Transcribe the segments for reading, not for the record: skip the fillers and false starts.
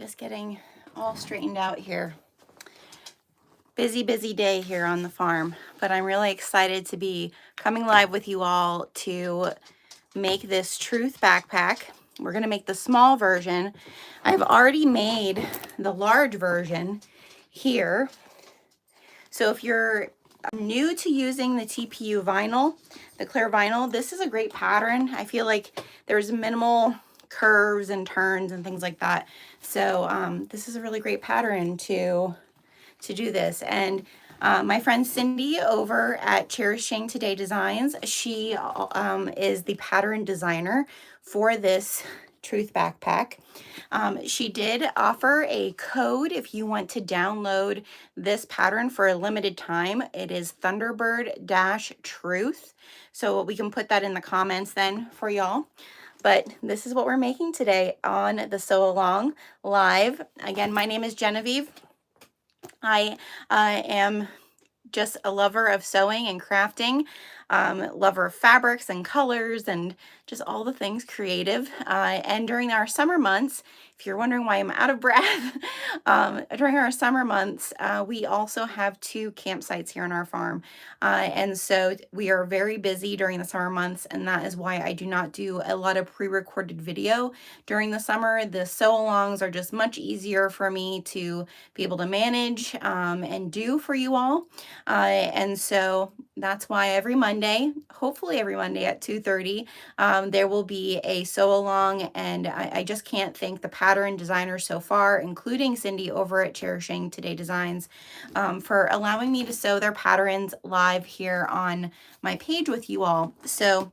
Just getting all straightened out here. Busy day here on the farm, but I'm really excited to be coming live with you all to make this truth backpack. We're going to make the small version. I've already made the large version here. So if you're new to using the TPU vinyl, the clear vinyl, this is a great pattern. I feel like there's minimal curves and turns and things like that. So this is a really great pattern to do this. And my friend Cindy over at Cherishing Today Designs, she is the pattern designer for this truth backpack. She did offer a code if you want to download this pattern for a limited time. It is Thunderbird-Truth. So we can put that in the comments then for y'all. But this is what we're making today on the Sew Along Live. Again, my name is Genevieve. I am just a lover of sewing and crafting, lover of fabrics and colors and just all the things creative. And during our summer months, if you're wondering why I'm out of breath, during our summer months, we also have 2 campsites here on our farm. And so we are very busy during the summer months, and that is why I do not do a lot of pre-recorded video during the summer. The sew-alongs are just much easier for me to be able to manage and do for you all. And so that's why every Monday, hopefully every Monday at 2:30, there will be a sew along, and I just can't thank the pattern designers so far, including Cindy over at Cherishing Today Designs, for allowing me to sew their patterns live here on my page with you all. So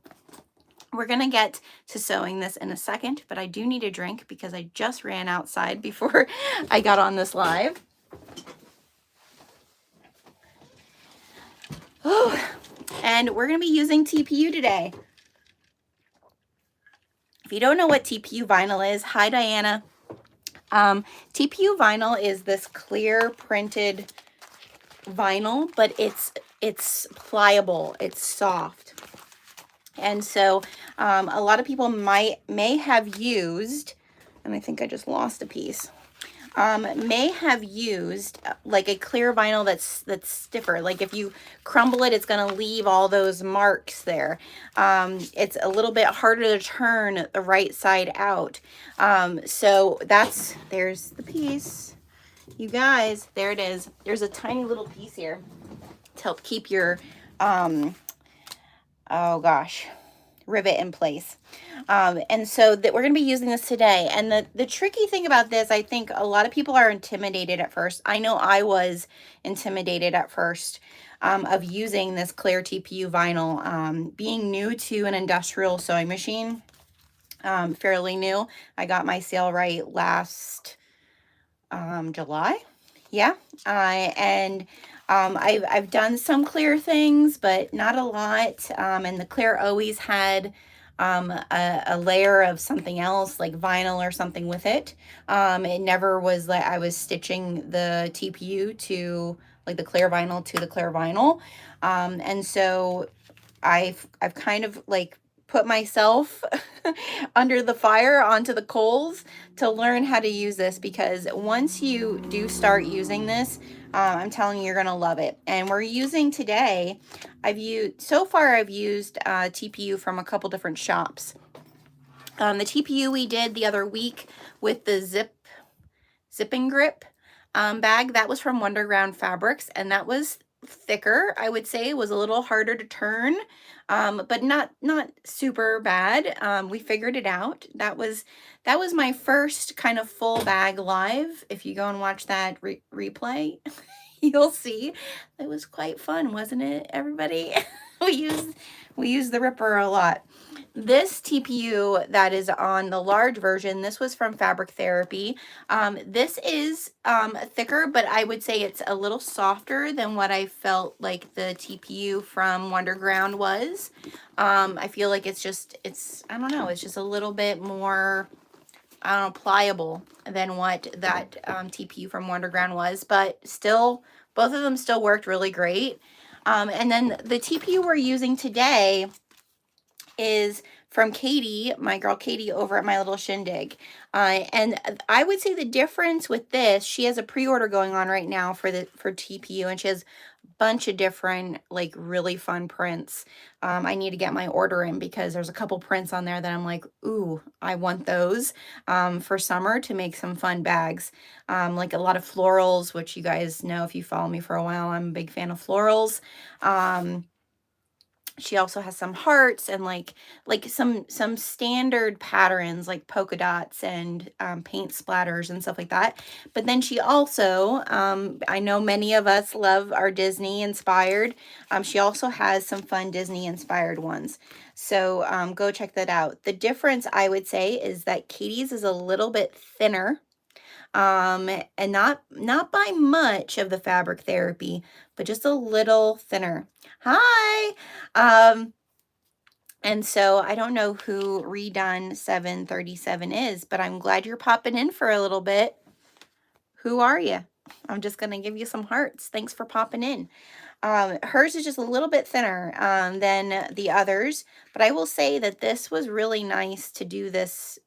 we're going to get to sewing this in a second, but I do need a drink because I just ran outside before I got on this live. Oh, and we're going to be using TPU today. If you don't know what TPU vinyl is, hi Diana. TPU vinyl is this clear printed vinyl, but it's pliable, it's soft. And so a lot of people may have used, and I think I just lost a piece. May have used like a clear vinyl that's stiffer. Like if you crumble it, it's going to leave all those marks there. It's a little bit harder to turn the right side out. So there's the piece. You guys, there it is. There's a tiny little piece here to help keep your, oh gosh, rivet in place. And so that we're going to be using this today. And the tricky thing about this, I think a lot of people are intimidated at first. I know I was intimidated at first of using this clear TPU vinyl. Being new to an industrial sewing machine, fairly new. I got my Sailrite last July. Yeah. I've done some clear things, but not a lot. And the clear always had a layer of something else like vinyl or something with it. It never was like I was stitching the TPU to like the clear vinyl to the clear vinyl. And so I've kind of like put myself under the fire onto the coals to learn how to use this, because once you do start using this, I'm telling you, you're gonna love it. And we're using today, so far I've used TPU from a couple different shops. The TPU we did the other week with the zipping grip bag, that was from Wonderground Fabrics, and that was thicker. I would say it was a little harder to turn, but not super bad. We figured it out. That was my first kind of full bag live. If you go and watch that replay, you'll see it was quite fun, wasn't it, everybody? we used the ripper a lot. This TPU that is on the large version, this was from Fabric Therapy. This is thicker, but I would say it's a little softer than what I felt like the TPU from Wonderground was. I feel like it's just a little bit more, pliable than what that TPU from Wonderground was, but still, both of them still worked really great. And then the TPU we're using today is from Katie, my girl Katie over at My Little Shindig. And I would say the difference with this, she has a pre-order going on right now for TPU, and she has a bunch of different like really fun prints. I need to get my order in because there's a couple prints on there that I'm like, ooh, I want those for summer to make some fun bags. Like a lot of florals, which you guys know if you follow me for a while, I'm a big fan of florals. She also has some hearts and like some standard patterns like polka dots and paint splatters and stuff like that. But then she also, I know many of us love our Disney inspired. She also has some fun Disney inspired ones. So go check that out. The difference I would say is that Katie's is a little bit thinner. And not by much of the fabric therapy, but just a little thinner. Hi. And so I don't know who Redone 737 is, but I'm glad you're popping in for a little bit. Who are you? I'm just going to give you some hearts. Thanks for popping in. Hers is just a little bit thinner than the others, but I will say that this was really nice to do this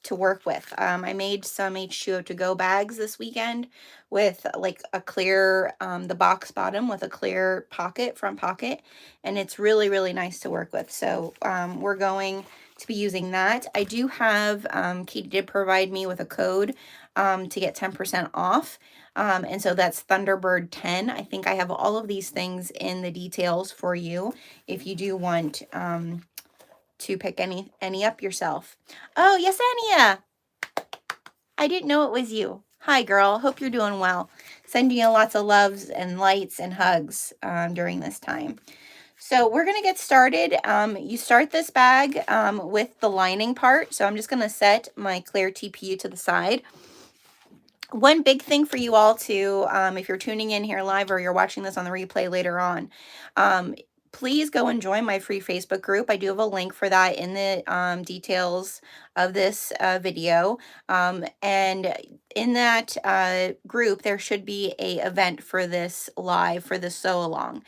to work with. I made some H2O to go bags this weekend with like a clear, the box bottom with a clear pocket, front pocket, and it's really, really nice to work with. So we're going to be using that. I do have, Katie did provide me with a code to get 10% off. And so that's Thunderbird 10. I think I have all of these things in the details for you if you do want to pick any up yourself. Oh, Yesenia. I didn't know it was you. Hi, girl. Hope you're doing well. Sending you lots of loves and lights and hugs during this time. So we're going to get started. You start this bag with the lining part. So I'm just going to set my clear TPU to the side. One big thing for you all to, if you're tuning in here live or you're watching this on the replay later on, please go and join my free Facebook group. I do have a link for that in the details of this video. And in that group, there should be a event for this live, for the sew along.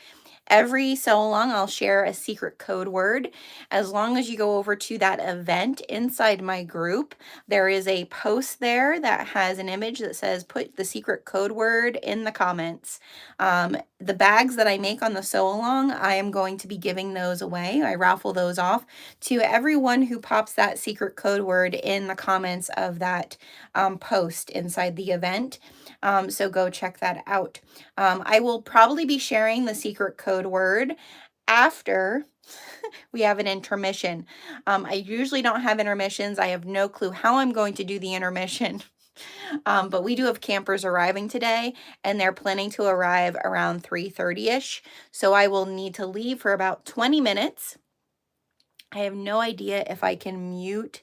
Every so long, I'll share a secret code word. As long as you go over to that event inside my group, there is a post there that has an image that says, put the secret code word in the comments. The bags that I make on the sew along, I am going to be giving those away. I raffle those off to everyone who pops that secret code word in the comments of that post inside the event. So go check that out. I will probably be sharing the secret code word after we have an intermission. I usually don't have intermissions. I have no clue how I'm going to do the intermission. But we do have campers arriving today, and they're planning to arrive around 3:30-ish. So I will need to leave for about 20 minutes. I have no idea if I can mute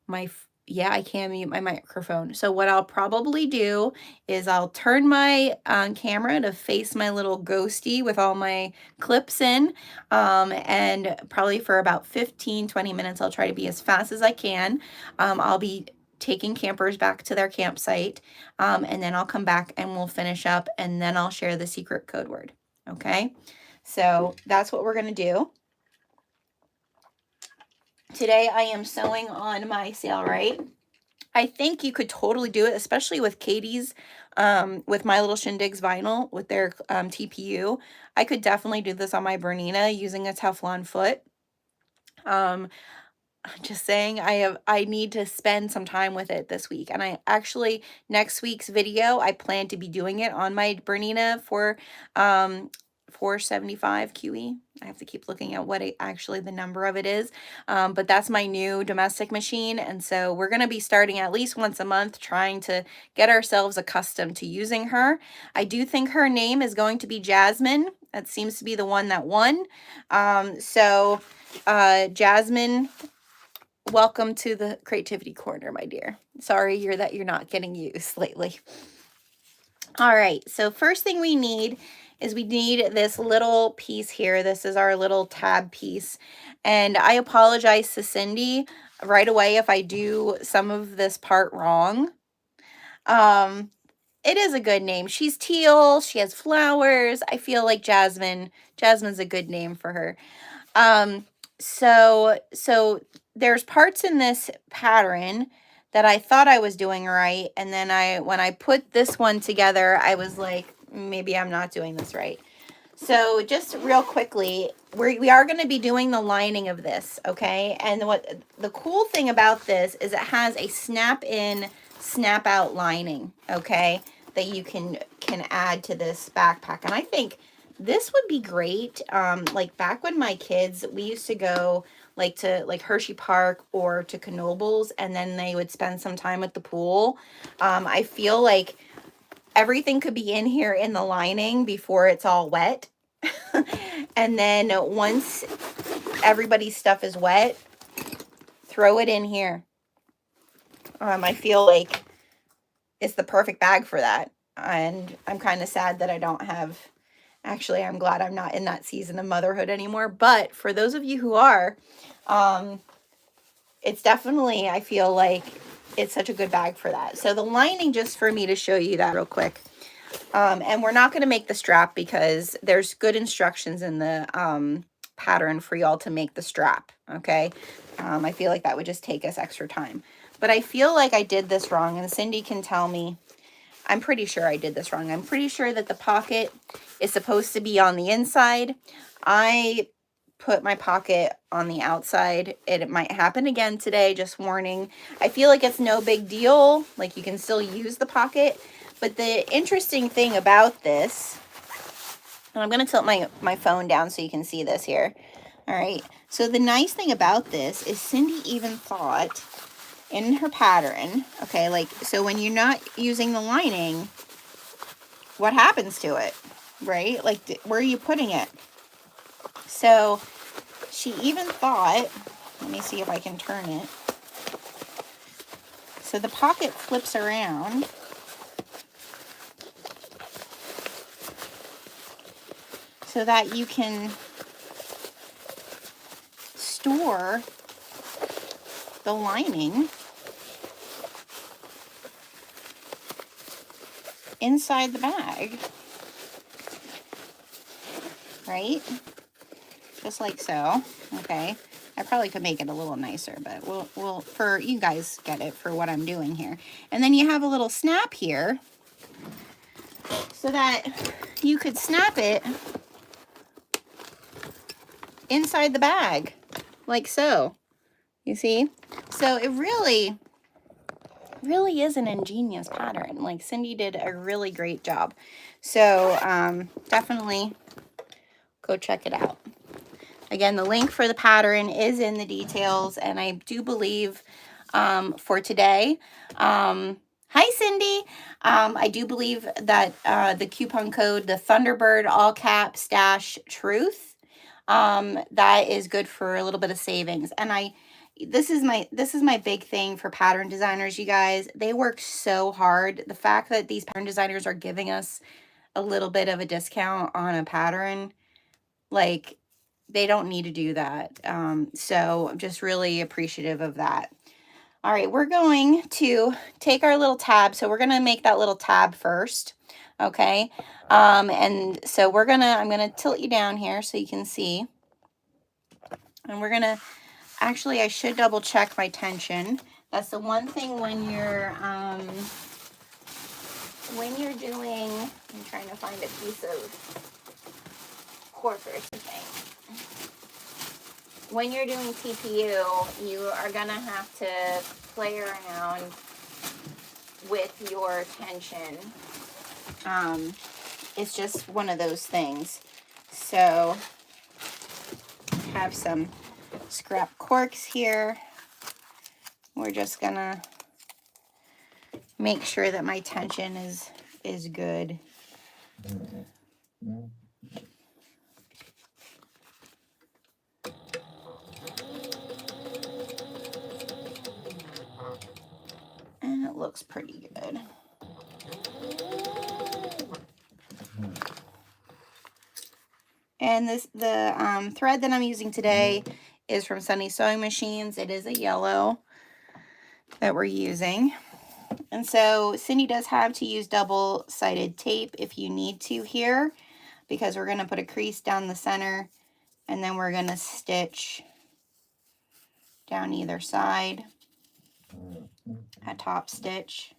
my yeah, I can mute my microphone. So what I'll probably do is I'll turn my camera to face my little ghosty with all my clips in. And probably for about 15-20 minutes, I'll try to be as fast as I can. I'll be taking campers back to their campsite. And then I'll come back and we'll finish up, and then I'll share the secret code word. Okay, so that's what we're going to do. Today I am sewing on my Sailrite. I think you could totally do it, especially with Katie's, with My Little Shindig's vinyl, with their TPU. I could definitely do this on my Bernina using a Teflon foot. Just saying, I need to spend some time with it this week. And I actually, next week's video, I plan to be doing it on my Bernina for 475 QE. I have to keep looking at what actually the number of it is. But that's my new domestic machine. And so we're going to be starting at least once a month trying to get ourselves accustomed to using her. I do think her name is going to be Jasmine. That seems to be the one that won. Jasmine, welcome to the Creativity Corner, my dear. Sorry you're not getting used lately. All right, so first thing we need is we need this little piece here. This is our little tab piece. And I apologize to Cindy right away if I do some of this part wrong. It is a good name. She's teal. She has flowers. I feel like Jasmine's a good name for her. so there's parts in this pattern that I thought I was doing right, and then when I put this one together, I was like, maybe I'm not doing this right. So just real quickly, we are going to be doing the lining of this, okay? And what the cool thing about this is it has a snap in, snap out lining, okay? That you can add to this backpack. And I think this would be great. Like back when my kids, we used to go like to like Hershey Park or to Knoebels, and then they would spend some time at the pool. I feel like everything could be in here in the lining before it's all wet. And then once everybody's stuff is wet, throw it in here. I feel like it's the perfect bag for that. And I'm kind of sad that I don't have, actually, I'm glad I'm not in that season of motherhood anymore. But for those of you who are, it's definitely, I feel like it's such a good bag for that. So the lining, just for me to show you that real quick. And we're not going to make the strap because there's good instructions in the pattern for y'all to make the strap, okay? I feel like that would just take us extra time. But I feel like I did this wrong, and Cindy can tell me. I'm pretty sure I did this wrong. I'm pretty sure that the pocket is supposed to be on the inside. I put my pocket on the outside. It might happen again today, just warning. I feel like it's no big deal. Like you can still use the pocket. But the interesting thing about this, and I'm going to tilt my phone down so you can see this here. All right. So the nice thing about this is Cindy even thought in her pattern, okay, like, so when you're not using the lining, what happens to it, right? Like, where are you putting it? So she even thought, let me see if I can turn it. So the pocket flips around. So that you can store the lining inside the bag, right? Just like so, okay? I probably could make it a little nicer, but we'll for you guys get it for what I'm doing here. And then you have a little snap here so that you could snap it inside the bag, like so. You see? So it really is an ingenious pattern. Like Cindy did a really great job. So definitely go check it out. Again, the link for the pattern is in the details, and I do believe for today, hi Cindy, I do believe that the coupon code, the Thunderbird all caps -truth, that is good for a little bit of savings. And this is my big thing for pattern designers, you guys. They work so hard. The fact that these pattern designers are giving us a little bit of a discount on a pattern, like, they don't need to do that. So I'm just really appreciative of that. All right, we're going to take our little tab. So we're going to make that little tab first. Okay. And so I'm going to tilt you down here so you can see. And we're going to, actually, I should double check my tension. That's the one thing when you're doing, I'm trying to find a piece of cord or something. When you're doing TPU, you are going to have to play around with your tension. It's just one of those things. So, have some scrap corks here. We're just going to make sure that my tension is good. And it looks pretty good. And the thread that I'm using today is from Sunny Sewing Machines. It is a yellow that we're using. And so Cindy does have to use double-sided tape if you need to here, because we're going to put a crease down the center, and then we're going to stitch down either side, a top stitch.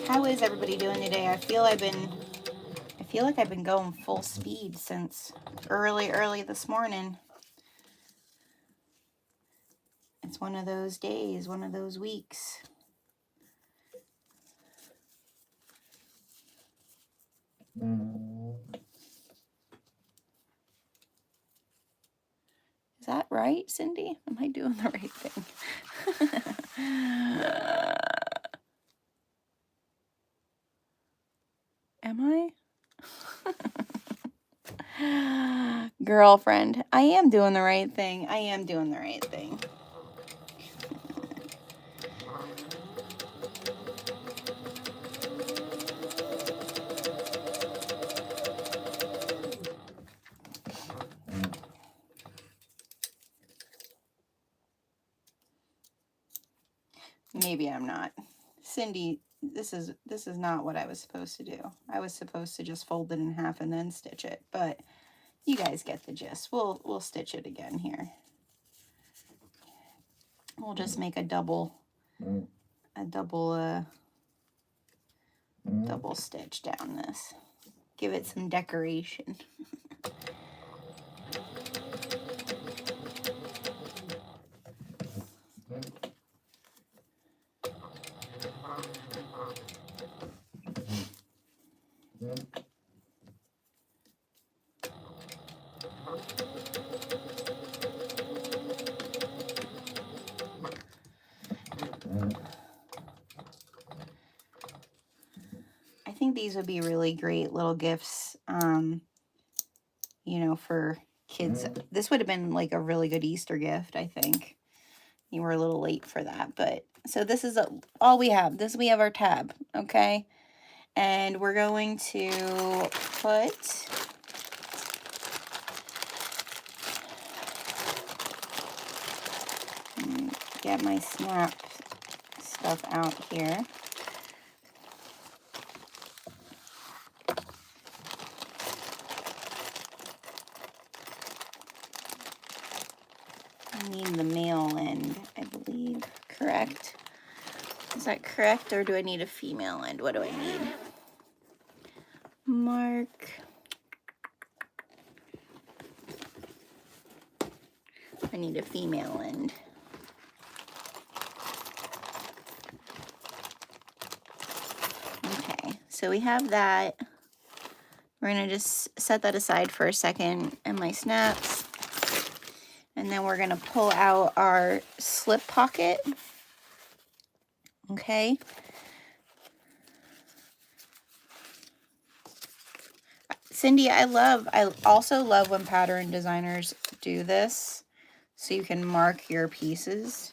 How is everybody doing today? I feel like I've been going full speed since early this morning. It's one of those days, one of those weeks. Is that right, Cindy? Am I doing the right thing? Am I? Girlfriend, I am doing the right thing. I am doing the right thing. Maybe I'm not. Cindy, this is not what I was supposed to do. I was supposed to just fold it in half and then stitch it, but you guys get the gist. We'll stitch it again here. We'll just make a double stitch down this. Give it some decoration. I think these would be really great little gifts, you know, for kids. This would have been like a really good Easter gift, I think. You were a little late for that, but so this is all we have. We have our tab, okay? And we're going to put get my snap stuff out here. I need the male end, I believe. Correct? Is that correct, or do I need a female end? What do I need? Mark. I need a female end. Okay, so we have that. We're gonna just set that aside for a second and my snaps. And then we're gonna pull out our slip pocket. Okay. Cindy, I also love when pattern designers do this, so you can mark your pieces.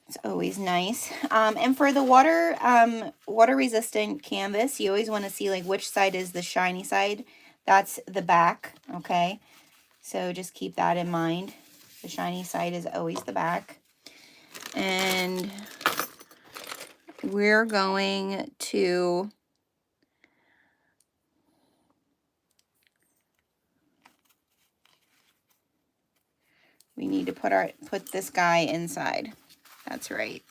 It's always nice. And for the water resistant canvas, you always want to see like which side is the shiny side. That's the back, okay? So just keep that in mind. The shiny side is always the back. And we're going to we need to put this guy inside. That's right.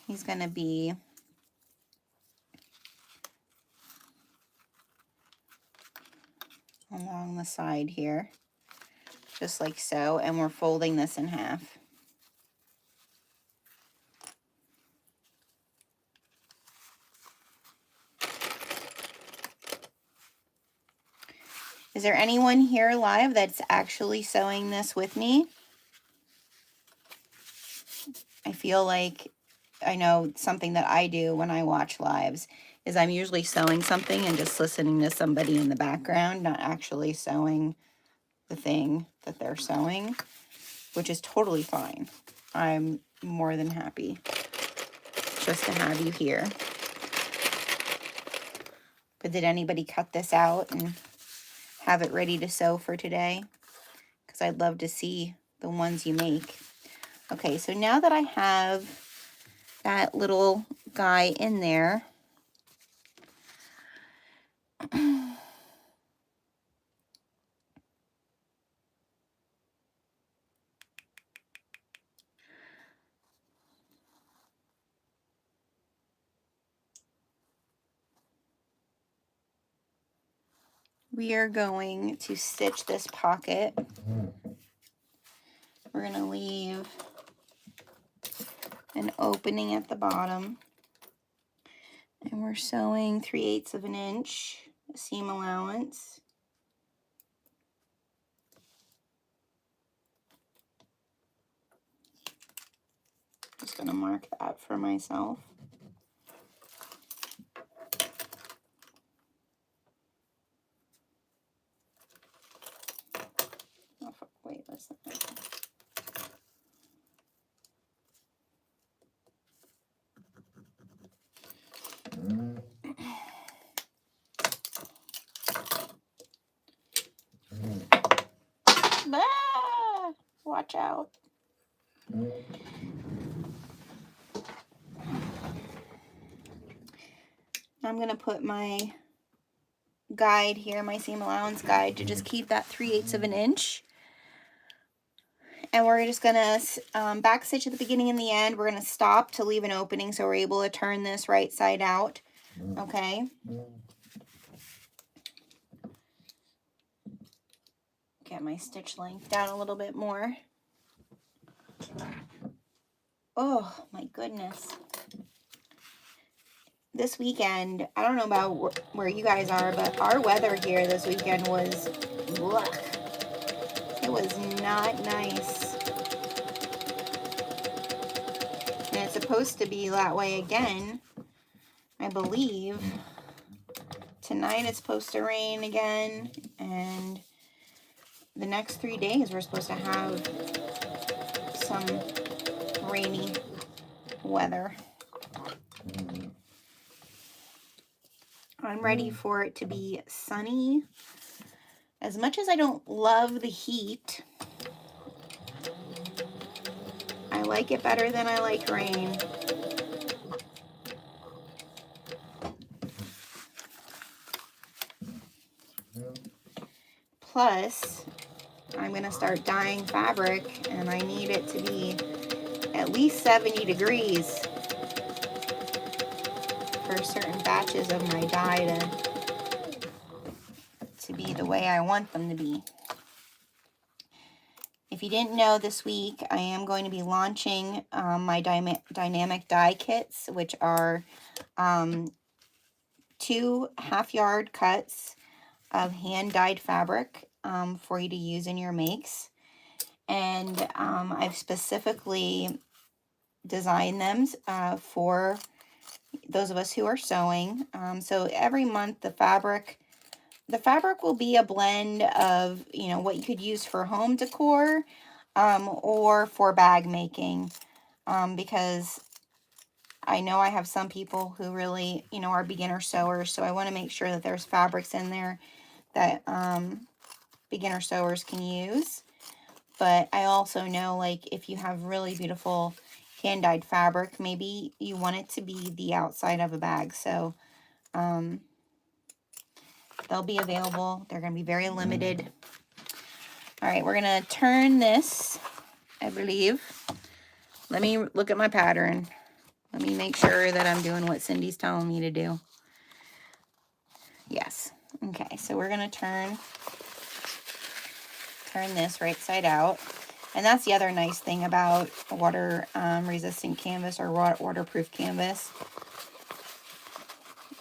He's going to be along the side here, just like so, and we're folding this in half. Is there anyone here live that's actually sewing this with me? I feel like I know something that I do when I watch lives is I'm usually sewing something and just listening to somebody in the background, not actually sewing the thing that they're sewing, which is totally fine. I'm more than happy just to have you here. But did anybody cut this out and have it ready to sew for today? Because I'd love to see the ones you make. Okay, so now that I have that little guy in there. We are going to stitch this pocket. We're going to leave an opening at the bottom. And we're sewing 3/8 of an inch seam allowance. Just going to mark that for myself. Oh, wait, listen. Ah, watch out. I'm going to put my guide here, my seam allowance guide, to just keep that 3/8 of an inch. And we're just going to back stitch at the beginning and the end. We're going to stop to leave an opening so we're able to turn this right side out. Okay. Get my stitch length down a little bit more. Oh my goodness. This weekend, I don't know about where you guys are, but our weather here this weekend was, ugh, it was not nice. And it's supposed to be that way again, I believe. Tonight it's supposed to rain again, and the next 3 days we're supposed to have some rainy weather. I'm ready for it to be sunny. As much as I don't love the heat, I like it better than I like rain. Plus, I'm going to start dyeing fabric, and I need it to be at least 70 degrees for certain batches of my dye to be the way I want them to be. If you didn't know, this week I am going to be launching my dynamic dye kits, which are 2 half-yard cuts of hand-dyed fabric for you to use in your makes. And I've specifically designed them for those of us who are sewing. So every month the fabric will be a blend of, you know, what you could use for home decor or for bag making, because I know I have some people who really, you know, are beginner sewers, so I want to make sure that there's fabrics in there that beginner sewers can use. But I also know, like, if you have really beautiful hand-dyed fabric, maybe you want it to be the outside of a bag. So they'll be available. They're going to be very limited. All right, we're going to turn this, I believe. Let me look at my pattern. Let me make sure that I'm doing what Cindy's telling me to do. Yes. Okay, so we're going to turn this right side out. And that's the other nice thing about water resistant canvas or waterproof canvas.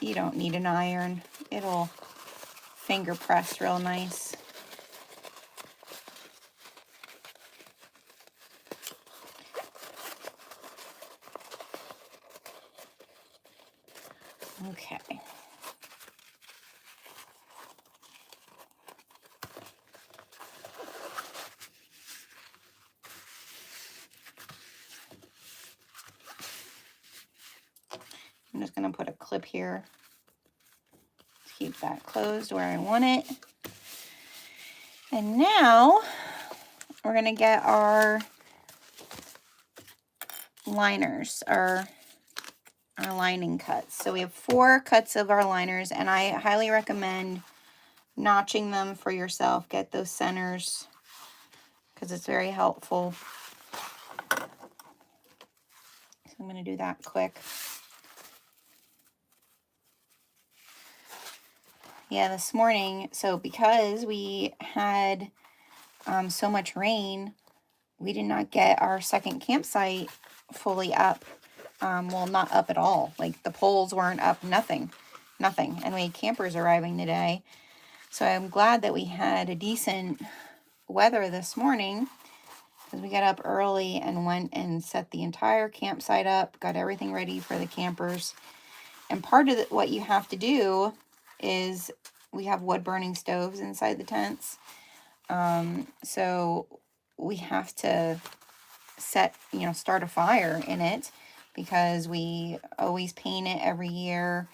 You don't need an iron. It'll finger press real nice. Okay. I'm just going to put a clip here to keep that closed where I want it. And now we're going to get our liners, our our lining cuts. So we have 4 cuts of our liners, and I highly recommend notching them for yourself. Get those centers because it's very helpful. So I'm going to do that quick. Yeah, this morning, so because we had so much rain, we did not get our second campsite fully up. Well, not up at all. Like, the poles weren't up, nothing. And we had campers arriving today. So I'm glad that we had a decent weather this morning, because we got up early and went and set the entire campsite up, got everything ready for the campers. And part of what you have to do is, we have wood burning stoves inside the tents. So we have to start a fire in it, because we always paint it every year.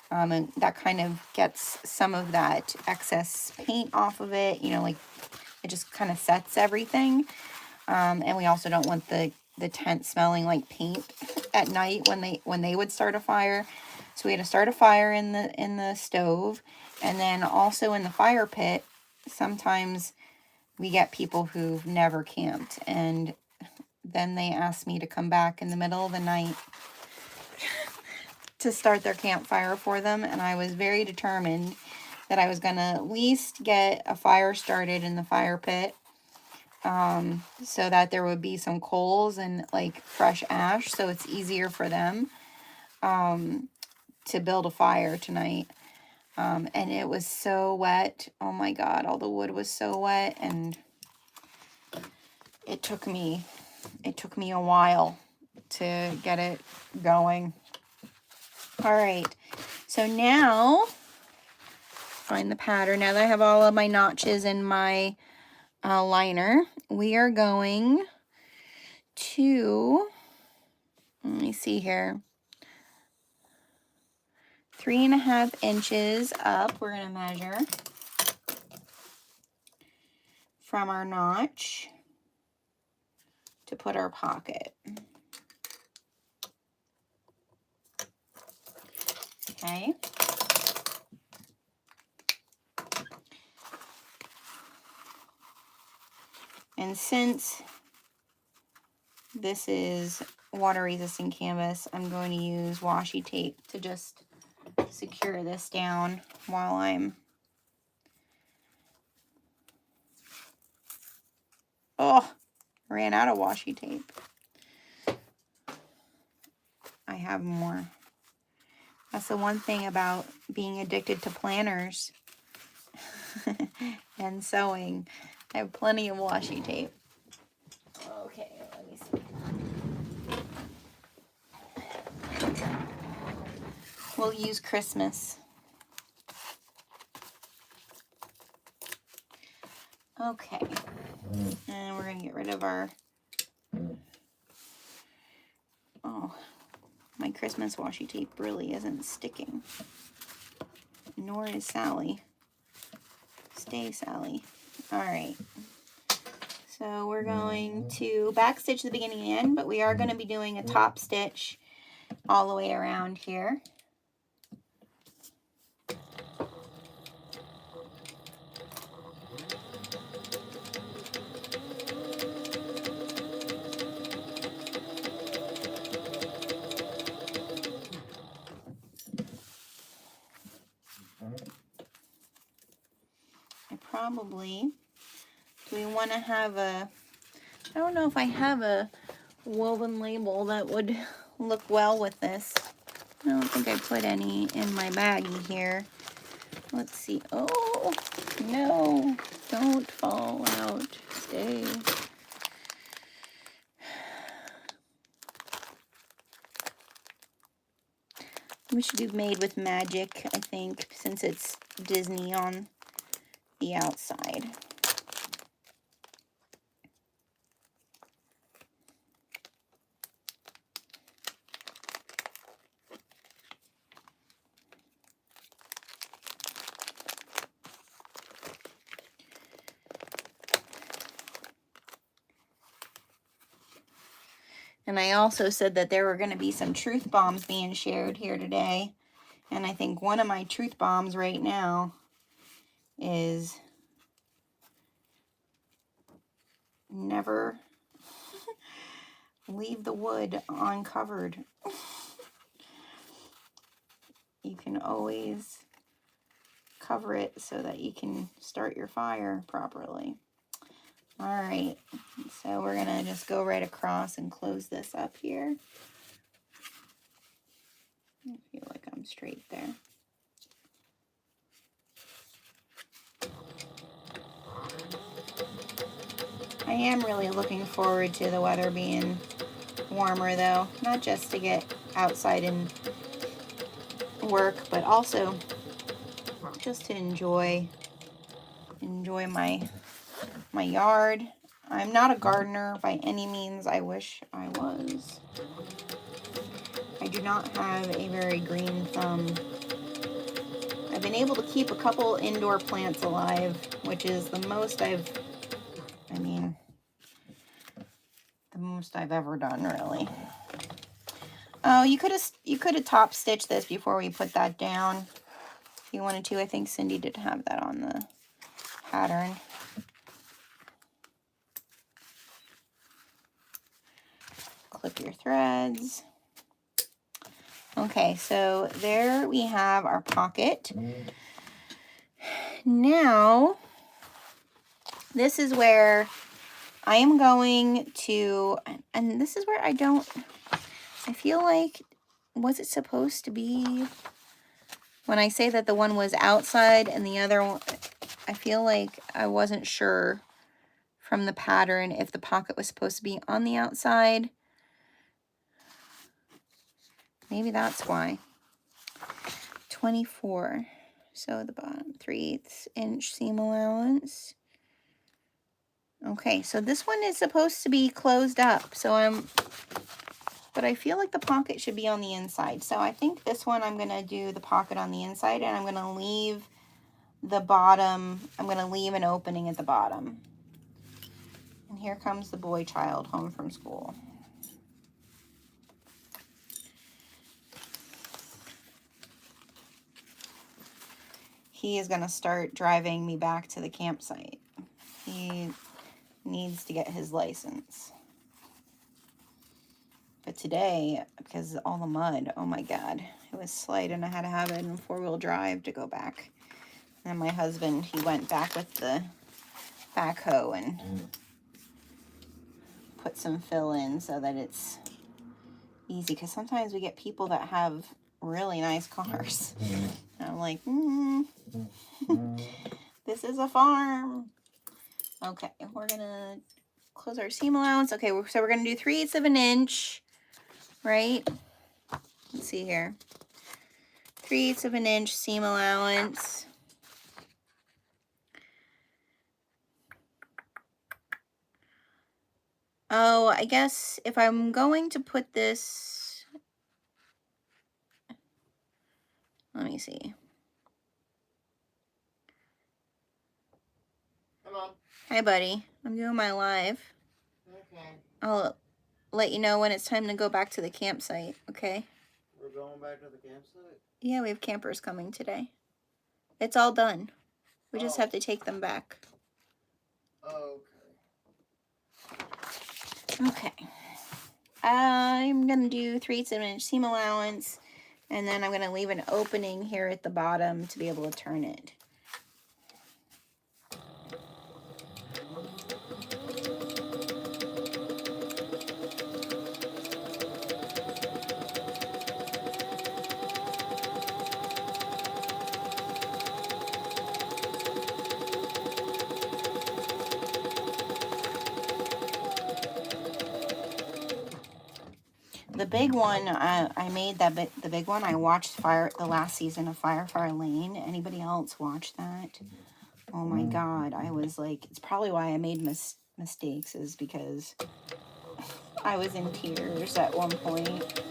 And that kind of gets some of that excess paint off of it, like it just kind of sets everything. And we also don't want the tent smelling like paint at night when they would start a fire. So we had to start a fire in the stove, and then also in the fire pit. Sometimes we get people who've never camped, and then they ask me to come back in the middle of the night to start their campfire for them. And I was very determined that I was going to at least get a fire started in the fire pit, so that there would be some coals and like fresh ash, so it's easier for them to build a fire tonight. And it was so wet. Oh my God, all the wood was so wet, and it took me a while to get it going. All right, so now, find the pattern. Now that I have all of my notches in my liner, we are going to, let me see here, 3.5 inches up. We're going to measure from our notch to put our pocket. Okay. And since this is water resistant canvas, I'm going to use washi tape to just secure this down while I'm ran out of washi tape. I have more. That's the one thing about being addicted to planners and sewing. I have plenty of washi tape. Okay, let me see. We'll use Christmas. Okay. And we're going to get rid of our... Oh, my Christmas washi tape really isn't sticking. Nor is Sally. Stay, Sally. All right. So we're going to backstitch the beginning and end, but we are going to be doing a top stitch all the way around here. Probably, do we want to have I don't know if I have a woven label that would look well with this. I don't think I put any in my baggie here. Let's see. Oh, no, don't fall out. Stay. We should do Made with Magic, I think, since it's Disney on the outside. And I also said that there were going to be some truth bombs being shared here today. And I think one of my truth bombs right now is never leave the wood uncovered. You can always cover it so that you can start your fire properly. All right, so we're gonna just go right across and close this up here. I feel like I'm straight there. I am really looking forward to the weather being warmer though, not just to get outside and work, but also just to enjoy my yard. I'm not a gardener by any means. I wish I was. I do not have a very green thumb. I've been able to keep a couple indoor plants alive, which is the most I've ever done, really. Oh, you could have top stitched this before we put that down if you wanted to. I think Cindy did have that on the pattern. Clip your threads. Okay, so there we have our pocket. Now, this is where I am going to, and this is where I feel like, was it supposed to be, when I say that the one was outside and the other one, I feel like I wasn't sure from the pattern if the pocket was supposed to be on the outside. Maybe that's why. 24. So the bottom, 3/8 inch seam allowance. Okay, so this one is supposed to be closed up. But I feel like the pocket should be on the inside. So I think this one I'm going to do the pocket on the inside, and I'm going to leave the bottom, I'm going to leave an opening at the bottom. And here comes the boy child home from school. He is going to start driving me back to the campsite. He needs to get his license. But today, because of all the mud, oh my God, it was slight, and I had to have it in 4-wheel drive to go back. And my husband, he went back with the backhoe and put some fill in so that it's easy. Because sometimes we get people that have really nice cars. And I'm like, this is a farm. Okay, we're going to close our seam allowance. Okay, so we're going to do 3/8 of an inch, right? Let's see here. 3/8 of an inch seam allowance. Oh, I guess if I'm going to put this, let me see. Hello. Hi, buddy. I'm doing my live. Okay. I'll let you know when it's time to go back to the campsite, okay? We're going back to the campsite? Yeah, we have campers coming today. It's all done. We just have to take them back. Oh, Okay. I'm going to do 3/8 of an inch seam allowance, and then I'm going to leave an opening here at the bottom to be able to turn it. The big one, I made the big one. I watched the last season of Firefly Lane. Anybody else watch that? Oh my God. I was like, it's probably why I made mistakes, is because I was in tears at one point.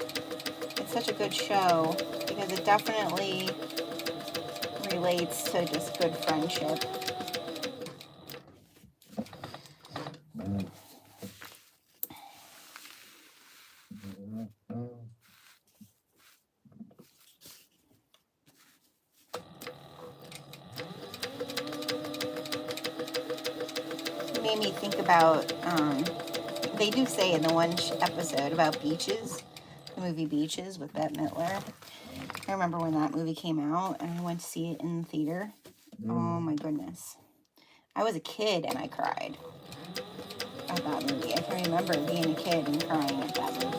It's such a good show because it definitely relates to just good friendship. made me think about, they do say in the one episode about Beaches, the movie Beaches with Bette Midler. I remember when that movie came out and I went to see it in the theater. Oh my goodness. I was a kid and I cried at that movie. I can remember being a kid and crying at that movie.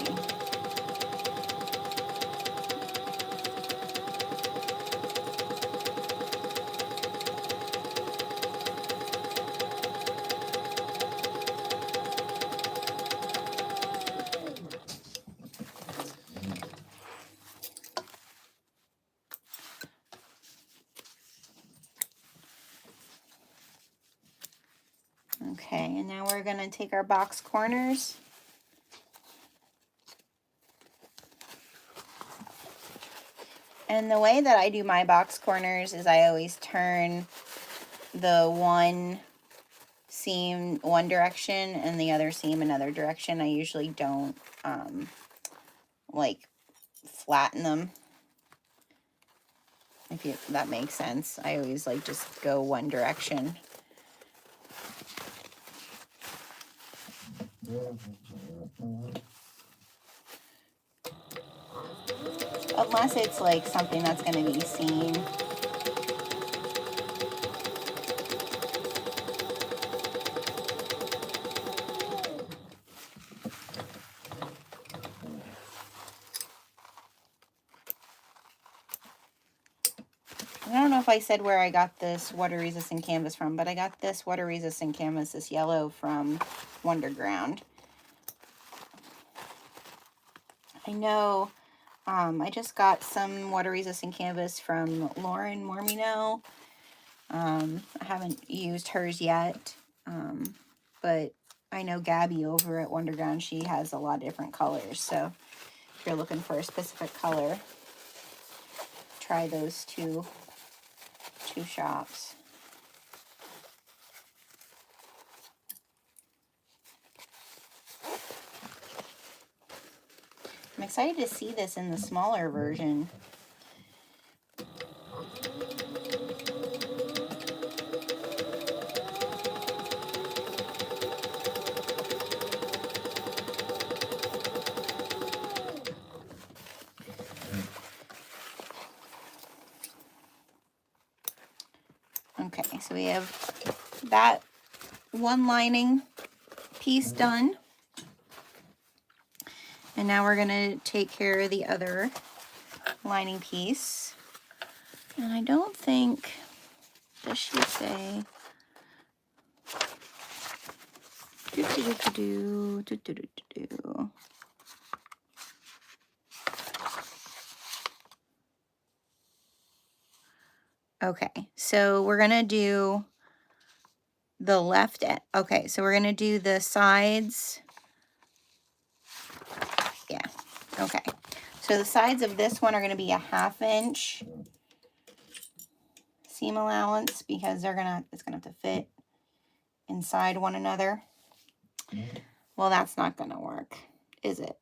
Okay, and now we're going to take our box corners. And the way that I do my box corners is I always turn the one seam one direction and the other seam another direction. I usually don't like flatten them, if that makes sense. I always like just go one direction. Unless it's like something that's going to be seen. I don't know if I said where I got this water resistant canvas from, but I got this water resistant canvas, this yellow, from Wonderground. I know I just got some water resistant canvas from Lauren Mormino. I haven't used hers yet, but I know Gabby over at Wonderground, she has a lot of different colors. So if you're looking for a specific color, try those two shops. I'm excited to see this in the smaller version. Okay, so we have that one lining piece done. And now we're going to take care of the other lining piece. And I don't think, does she say? Okay, so we're going to do the left end. Okay, so we're going to do the sides. Yeah, okay. So the sides of this one are going to be a 1/2 inch seam allowance because it's gonna have to fit inside one another. Well, that's not going to work, is it?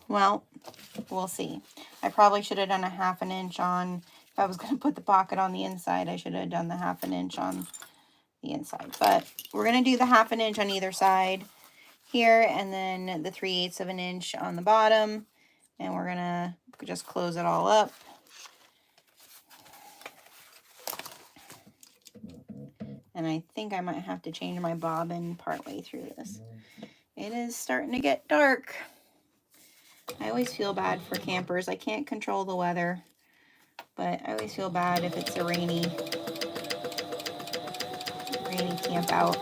Well, we'll see. I probably should have done a 1/2 inch on, if I was going to put the pocket on the inside, I should have done the 1/2 inch on the inside. But we're going to do the 1/2 inch on either side here, and then the 3/8 of an inch on the bottom. And we're going to just close it all up. And I think I might have to change my bobbin partway through this. It is starting to get dark. I always feel bad for campers. I can't control the weather, but I always feel bad if it's a rainy camp out.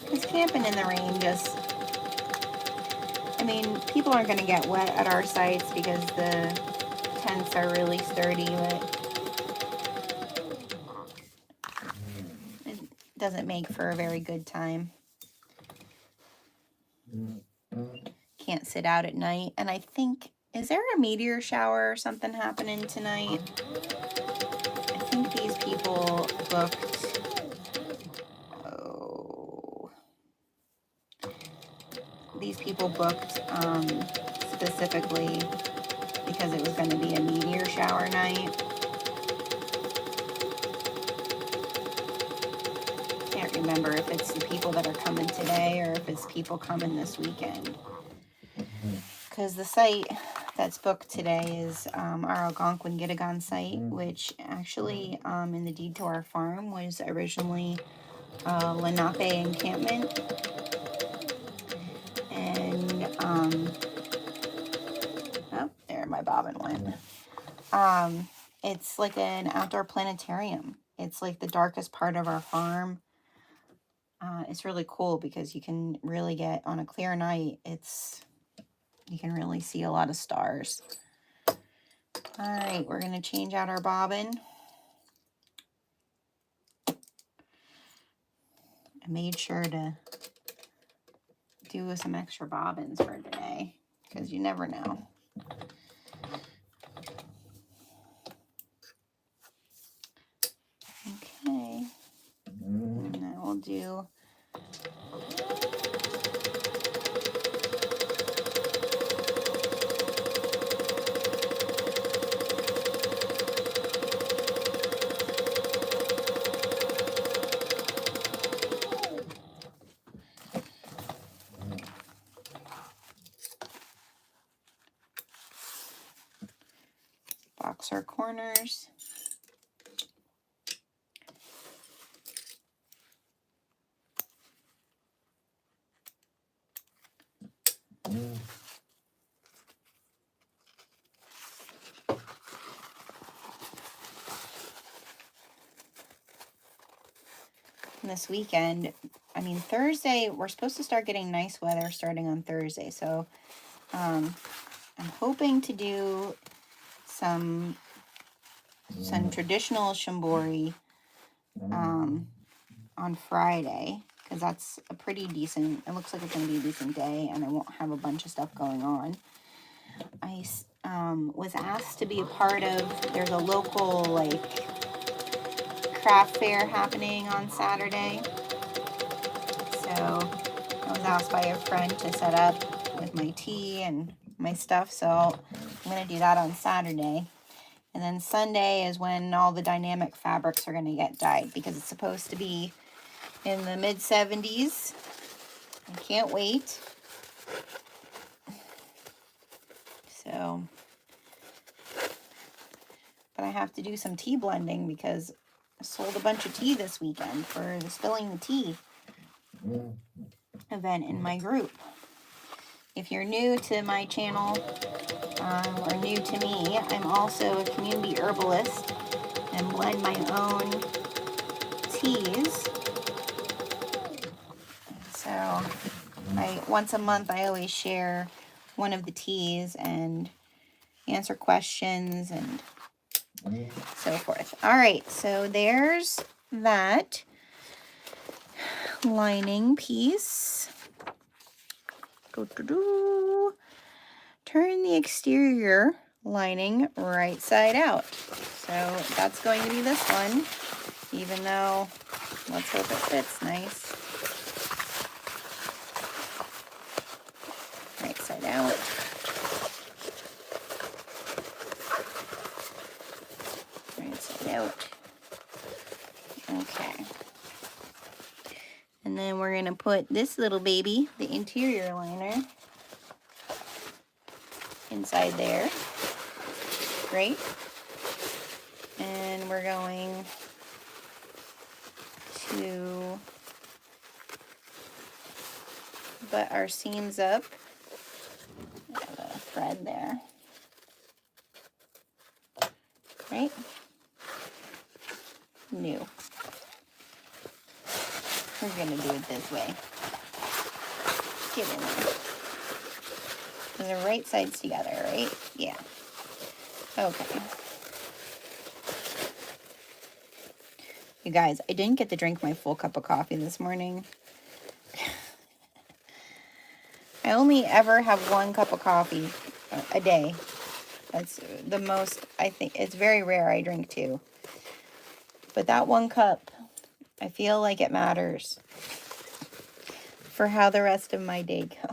Because camping in the rain just, I mean, people aren't going to get wet at our sites because the tents are really sturdy, but it doesn't make for a very good time. Can't sit out at night. And I think, is there a meteor shower or something happening tonight? I think these people booked, these people booked specifically because it was going to be a meteor shower night. Can't remember if it's the people that are coming today or if it's people coming this weekend. Because the site that's booked today is our Algonquin-Gitagon site, which actually in the deed to our farm was originally Lenape encampment. And oh, there my bobbin went. It's like an outdoor planetarium. It's like the darkest part of our farm. It's really cool because you can really get, on a clear night, you can really see a lot of stars. All right, we're going to change out our bobbin. I made sure to do some extra bobbins for today because you never know. Okay, and then we'll do box our corners. This weekend, I mean Thursday, we're supposed to start getting nice weather starting on Thursday, so I'm hoping to do some traditional shambori on Friday, because that's a pretty decent, it looks like it's going to be a decent day and I won't have a bunch of stuff going on. I was asked to be a part of, there's a local like craft fair happening on Saturday, so I was asked by a friend to set up with my tea and my stuff, so I'm going to do that on Saturday. And then Sunday is when all the dynamic fabrics are going to get dyed, because it's supposed to be in the mid-70s. I can't wait. So, but I have to do some tea blending because I sold a bunch of tea this weekend for the Spilling the Tea event in my group. If you're new to my channel or new to me, I'm also a community herbalist and blend my own teas. So once a month I always share one of the teas and answer questions and so forth. All right, so there's that lining piece. Turn the exterior lining right side out. So that's going to be this one, even though let's hope it fits nice. Right side out. Right side out. Okay. And then we're going to put this little baby, the interior liner, inside there. Great. And we're going to butt our seams up. I have a thread there. Right? New. We're going to do it this way. Get in there. The right sides together, right? Yeah. Okay. You guys, I didn't get to drink my full cup of coffee this morning. I only ever have 1 cup of coffee a day. That's the most, I think. It's very rare I drink 2. But that 1 cup, I feel like it matters for how the rest of my day goes.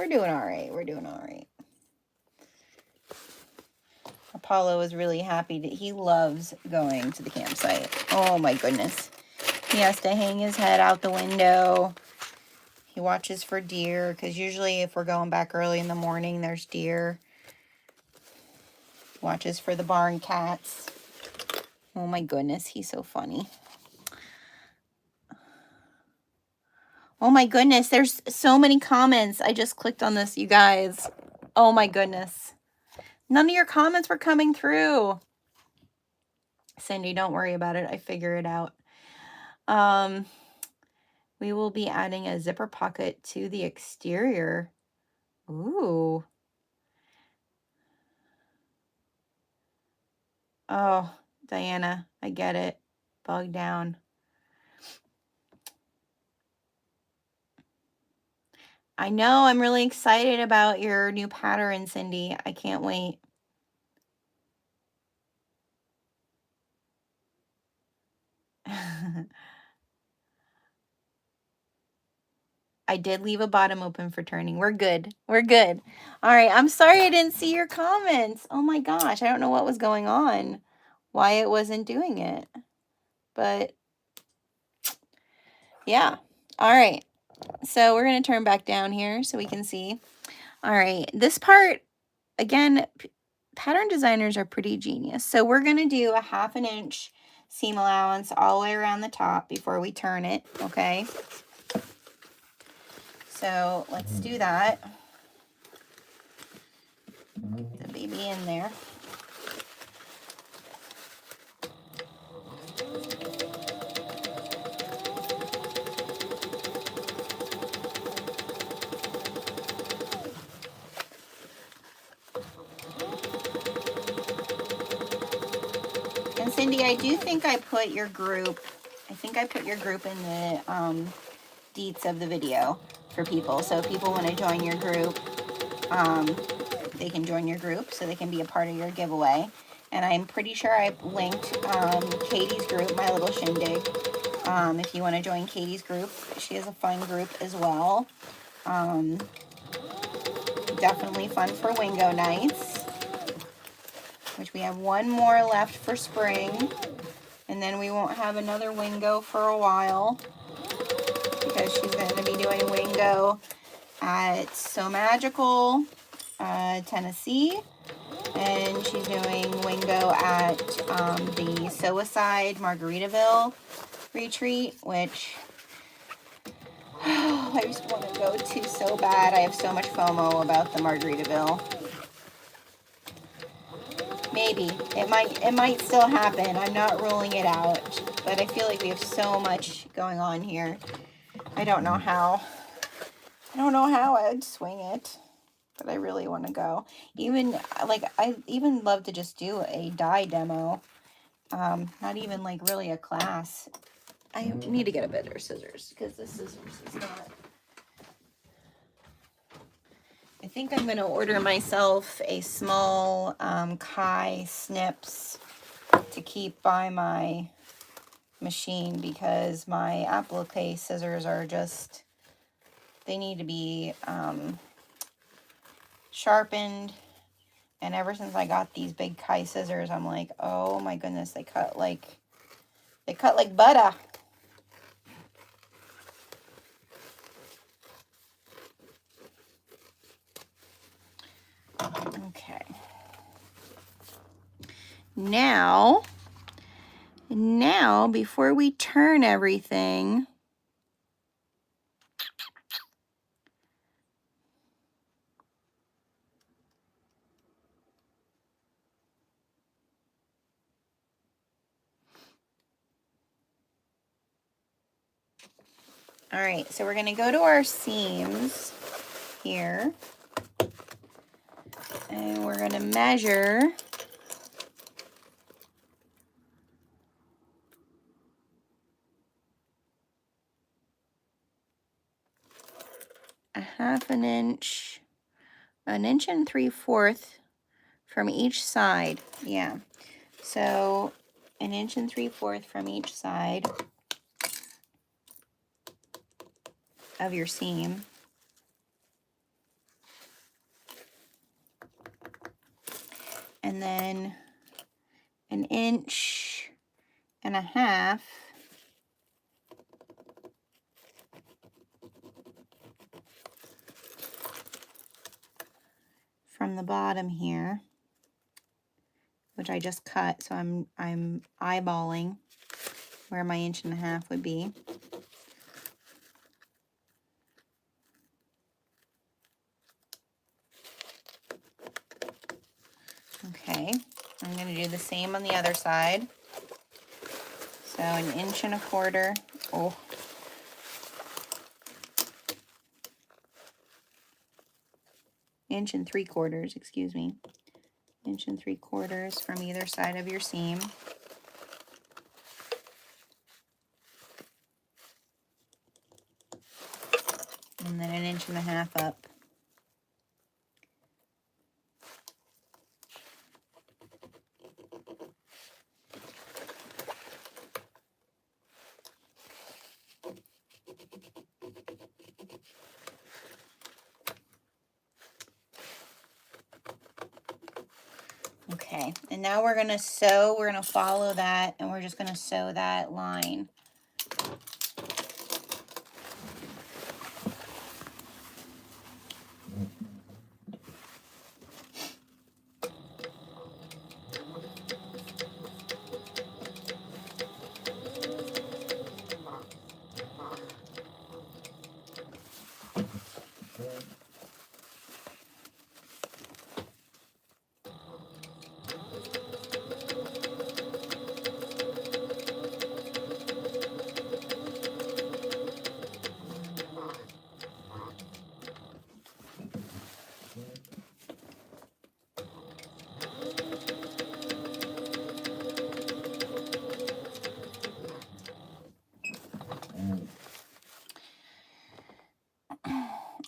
We're doing all right. We're doing all right. Apollo is really happy that he loves going to the campsite. Oh my goodness. He has to hang his head out the window. He watches for deer, because usually if we're going back early in the morning, there's deer. Watches for the barn cats. Oh my goodness, he's so funny. Oh my goodness, there's so many comments. I just clicked on this, you guys. Oh my goodness. None of your comments were coming through. Cindy, don't worry about it. I figure it out. We will be adding a zipper pocket to the exterior. Ooh. Oh, Diana, I get it. Bug down. I know, I'm really excited about your new pattern, Cindy. I can't wait. I did leave a bottom open for turning. We're good. We're good. All right. I'm sorry I didn't see your comments. Oh my gosh. I don't know what was going on, why it wasn't doing it. But yeah. All right. So we're going to turn back down here so we can see. All right. This part, again, pattern designers are pretty genius. So we're going to do a 1/2 inch seam allowance all the way around the top before we turn it. Okay. So let's do that. Put the baby in there. And Cindy, I do think I put your group, in the deets of the video for people. So if people want to join your group, they can join your group so they can be a part of your giveaway. And I'm pretty sure I linked Katie's group, My Little Shindig. If you want to join Katie's group, she has a fun group as well. Definitely fun for Wingo nights, which we have one more left for spring. And then we won't have another Wingo for a while, because she's going to be doing Wingo at So Magical, Tennessee, and she's doing Wingo at the Suicide Margaritaville retreat, which I just want to go to so bad. I have so much FOMO about the Margaritaville. Maybe it might still happen. I'm not ruling it out, but I feel like we have so much going on here. I don't know how I would swing it, but I really want to go. Even like I even love to just do a dye demo. Not even like really a class. I need to get a better scissors, because this scissors is not. I think I'm going to order myself a small Kai snips to keep by my machine, because my applique scissors are just, they need to be sharpened. And ever since I got these big Kai scissors, I'm like, oh my goodness, they cut like butter. Okay. Now, before we turn everything, all right, so we're going to go to our seams here, and we're going to measure a 1/2 inch, 1 3/4 from each side. Yeah, so 1 3/4 from each side of your seam. and then 1.5 inches from the bottom here, which I just cut, so I'm eyeballing where my 1.5 inches would be. Okay, I'm going to do the same on the other side. So 1.25 inches. Oh. 1 3/4 inches, excuse me. 1 3/4 inches from either side of your seam. And then 1.5 inches up. Okay, and now we're going to sew. We're going to follow that, and we're just going to sew that line.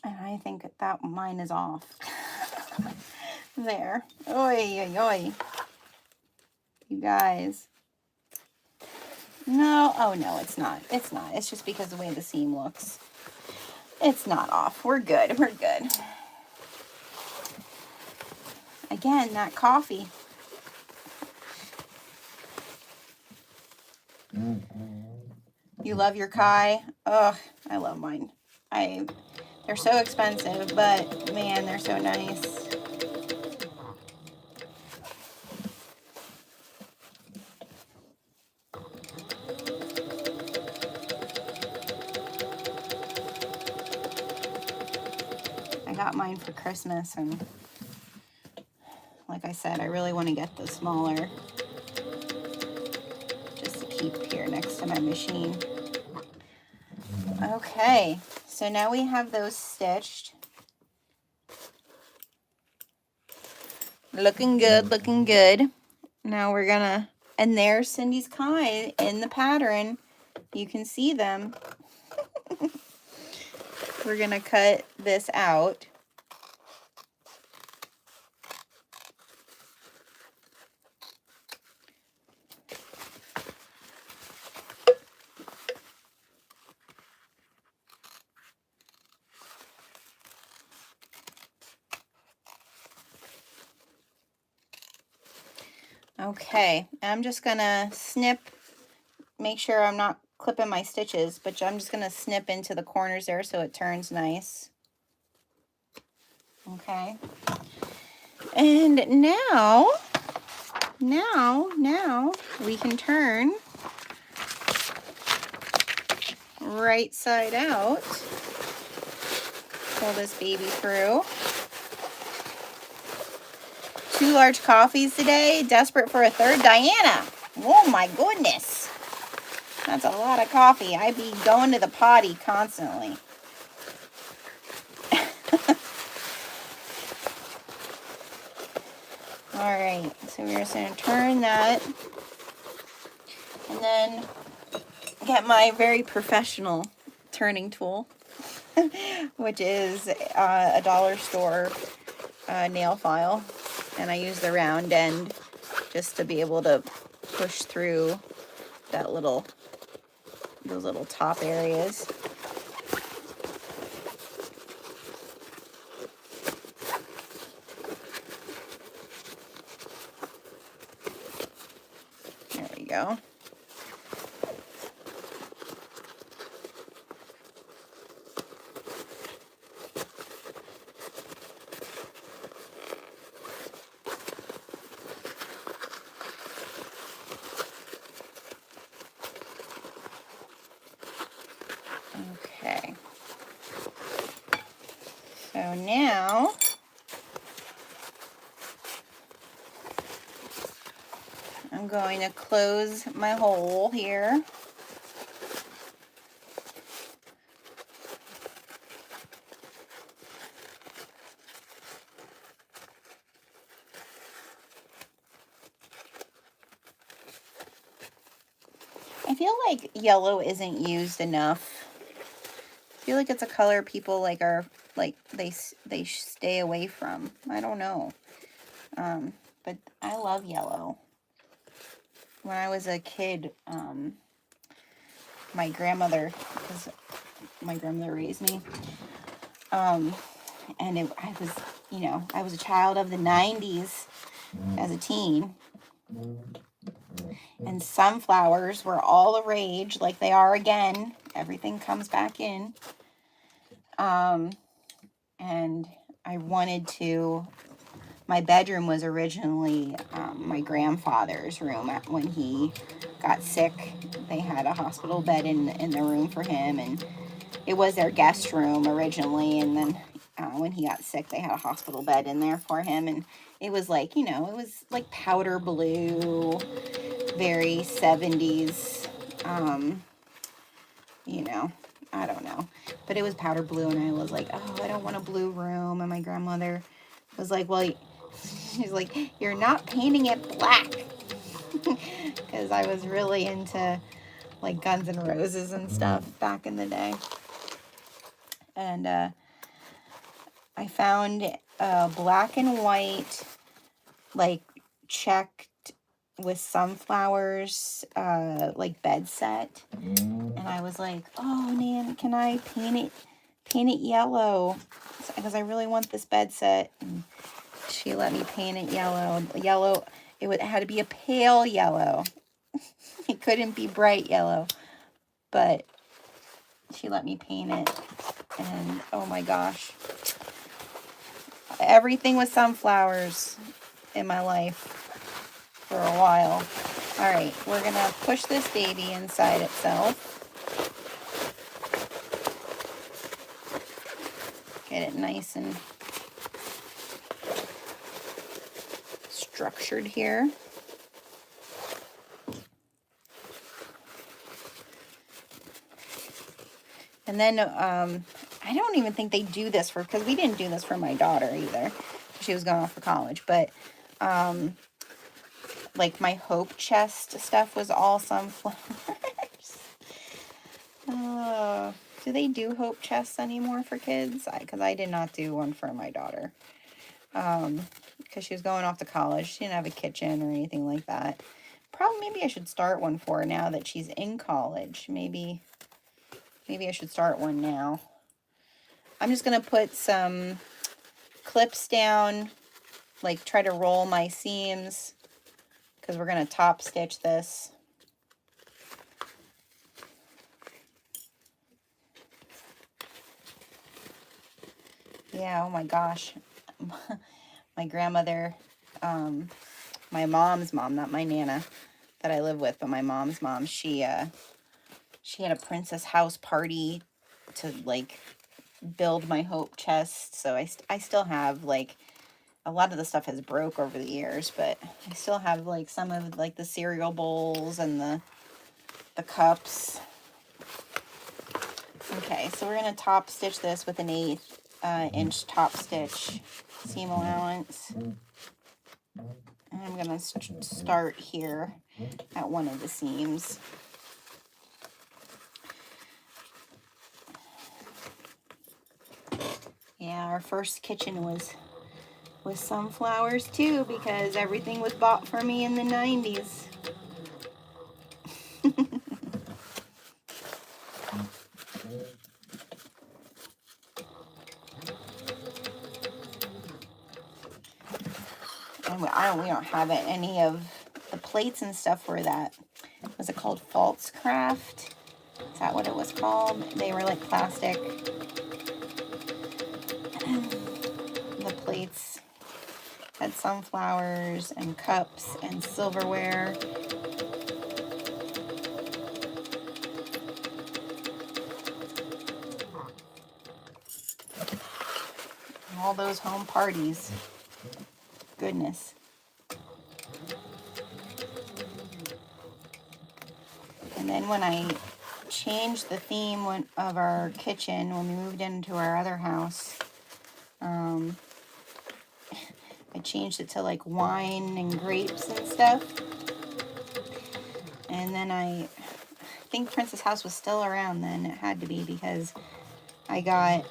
And I think that mine is off. There. Oi, oi, oi. You guys. No, oh no, it's not. It's not. It's just because of the way the seam looks. It's not off. We're good. We're good. Again, that coffee. You love your Kai? Ugh, I love mine. They're so expensive, but man, they're so nice. I got mine for Christmas, and like I said, I really want to get the smaller just to keep here next to my machine. Okay, so now we have those stitched. Looking good, looking good. Now we're gonna, and there's Cindy's Kai in the pattern. You can see them. We're gonna cut this out. Okay, I'm just gonna snip, make sure I'm not clipping my stitches, but I'm just gonna snip into the corners there so it turns nice. Okay, and now we can turn right side out. Pull this baby through. 2 large coffees today. Desperate for a third. Diana, oh my goodness. That's a lot of coffee. I'd be going to the potty constantly. Alright, so we're just going to turn that. And then get my very professional turning tool, which is a dollar store nail file. And I use the round end just to be able to push through that those little top areas. go. Okay. So now I'm going to close my hole here. I feel like yellow isn't used enough. I feel like it's a color people like are like they stay away from. I don't know. But I love yellow. When I was a kid, my grandmother, because my grandmother raised me, and I was, you know, I was a child of the 90s as a teen, and sunflowers were all the rage, like they are again. Everything comes back in. And I wanted to, my bedroom was originally my grandfather's room. When he got sick, they had a hospital bed in the room for him, and it was their guest room originally, and then when he got sick, they had a hospital bed in there for him, and it was like, you know, it was like powder blue, very 70s, you know, I don't know, but it was powder blue, and I was like, oh, I don't want a blue room, and my grandmother was like, well, she's like, you're not painting it black, because I was really into like Guns N' Roses and stuff back in the day. And I found a black and white, like checked with sunflowers, like bed set. And I was like, oh, Nan, can I paint it yellow? Because I really want this bed set. And she let me paint it yellow. Yellow, it had to be a pale yellow. It couldn't be bright yellow. But she let me paint it. And oh my gosh. Everything was sunflowers in my life for a while. All right, we're going to push this baby inside itself. Get it nice and structured here. And then I don't even think they do this for, because we didn't do this for my daughter either. She was going off for college. But like my hope chest stuff was all sunflowers. Do they do hope chests anymore for kids? Because I did not do one for my daughter. Because she was going off to college. She didn't have a kitchen or anything like that. Maybe I should start one for her now that she's in college. Maybe I should start one now. I'm just going to put some clips down, like try to roll my seams, because we're going to top stitch this. Yeah, oh my gosh. My grandmother, my mom's mom, not my Nana that I live with, but my mom's mom, she had a princess house party to like build my hope chest. So I still have like, a lot of the stuff has broke over the years, but I still have like some of like the cereal bowls and the cups. Okay, so we're going to top stitch this with an 1/8 inch top stitch seam allowance. And I'm going to start here at one of the seams. Yeah, our first kitchen was with sunflowers too, because everything was bought for me in the 90s. And we don't have any of the plates and stuff for that. was it called False Craft? Is that what it was called? They were like plastic. The plates had sunflowers and cups and silverware. All those home parties. Goodness. And then when I changed the theme of our kitchen when we moved into our other house, I changed it to like wine and grapes and stuff. And then I think Princess House was still around then. It had to be, because I got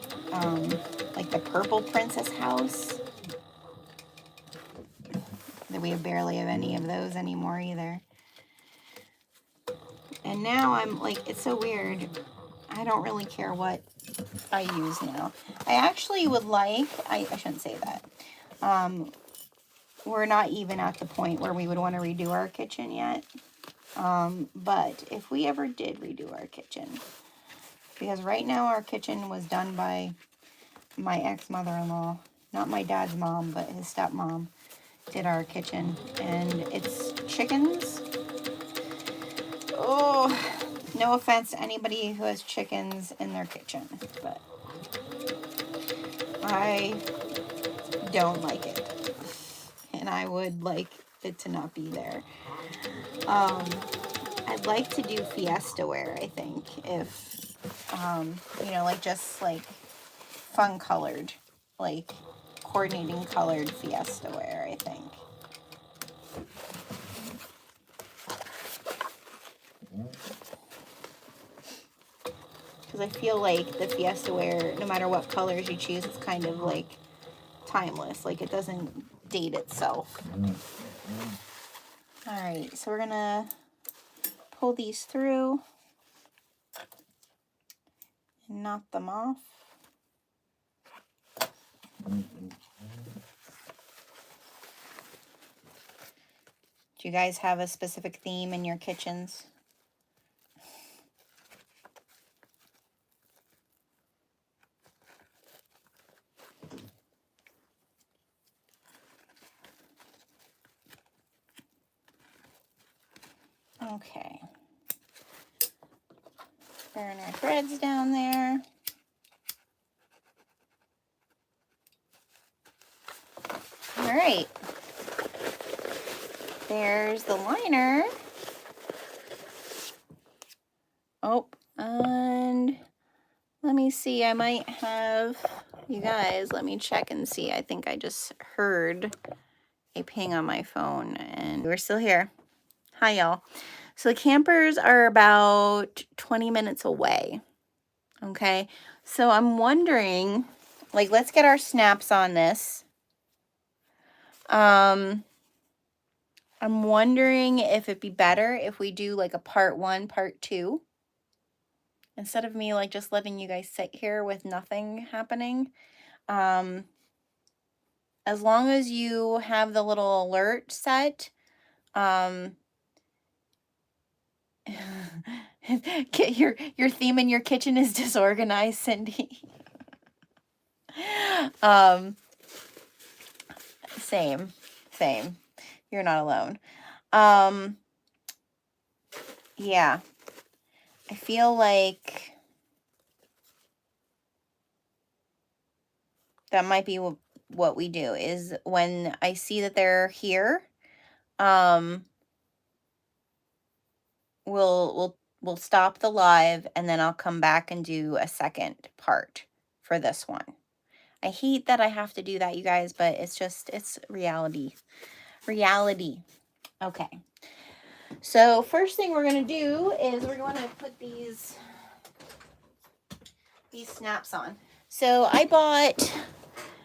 like the purple Princess House. That we barely have any of those anymore either. And now I'm like, it's so weird. I don't really care what I use now. I actually would like, I shouldn't say that. We're not even at the point where we would want to redo our kitchen yet. But if we ever did redo our kitchen, because right now our kitchen was done by my ex-mother-in-law, not my dad's mom, but his stepmom did our kitchen, and it's chickens. Oh, no offense to anybody who has chickens in their kitchen, but I don't like it, and I would like it to not be there. I'd like to do fiesta ware, I think, if, you know, like just like fun colored, like coordinating colored fiesta ware, I think. Because I feel like the fiesta ware, no matter what colors you choose, it's kind of like timeless. Like it doesn't date itself. All right, so we're gonna pull these through and knock them off. Do you guys have a specific theme in your kitchens? Okay. Burn our threads down there. All right. There's the liner. Oh, and let me see. I might have, you guys, let me check and see. I think I just heard a ping on my phone, and we're still here. Hi, y'all. So the campers are about 20 minutes away. Okay. So I'm wondering, like, let's get our snaps on this. I'm wondering if it'd be better if we do like a part 1, part 2. Instead of me like just letting you guys sit here with nothing happening. As long as you have the little alert set, your theme in your kitchen is disorganized, Cindy. Same. You're not alone. Yeah. I feel like that might be what we do, is when I see that they're here, we'll stop the live, and then I'll come back and do a second part for this one. I hate that I have to do that, you guys, but it's reality. Okay. So first thing we're going to do is we're going to put these snaps on. So I bought,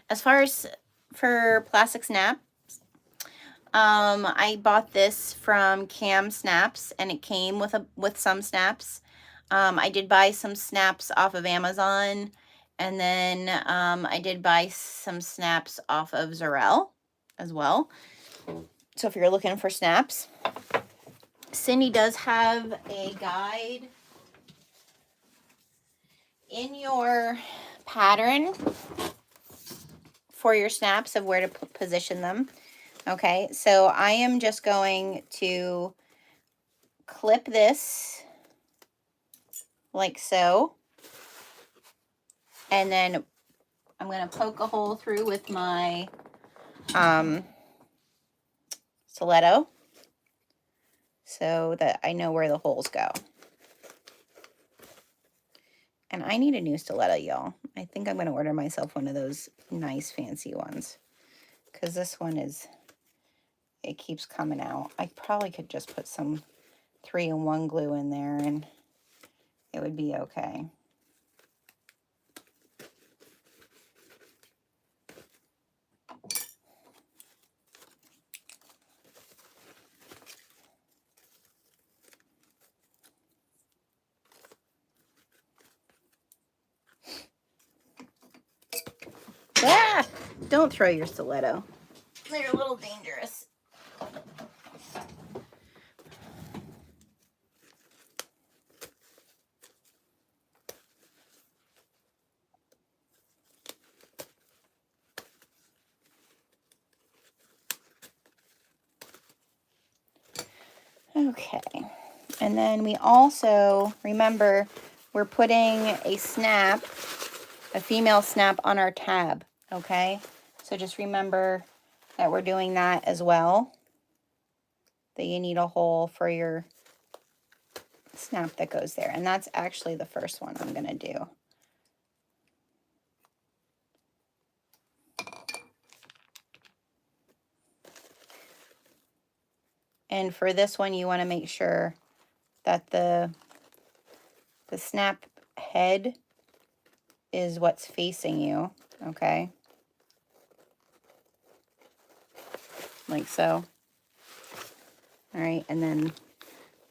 as far as for plastic snaps, I bought this from Cam Snaps, and it came with some snaps. I did buy some snaps off of Amazon, and then I did buy some snaps off of Zerel as well. So if you're looking for snaps, Cindy does have a guide in your pattern for your snaps of where to position them. Okay, so I am just going to clip this like so, and then I'm going to poke a hole through with my stiletto so that I know where the holes go. And I need a new stiletto, y'all. I think I'm going to order myself one of those nice fancy ones, because this one is, it keeps coming out. I probably could just put some 3-in-1 glue in there and it would be okay. Ah! Don't throw your stiletto. They're a little dangerous. Okay, and then we also, remember, we're putting a snap, a female snap on our tab, okay? So just remember that we're doing that as well, that you need a hole for your snap that goes there. And that's actually the first one I'm gonna do. And for this one, you want to make sure that the snap head is what's facing you, okay? Like so. All right, and then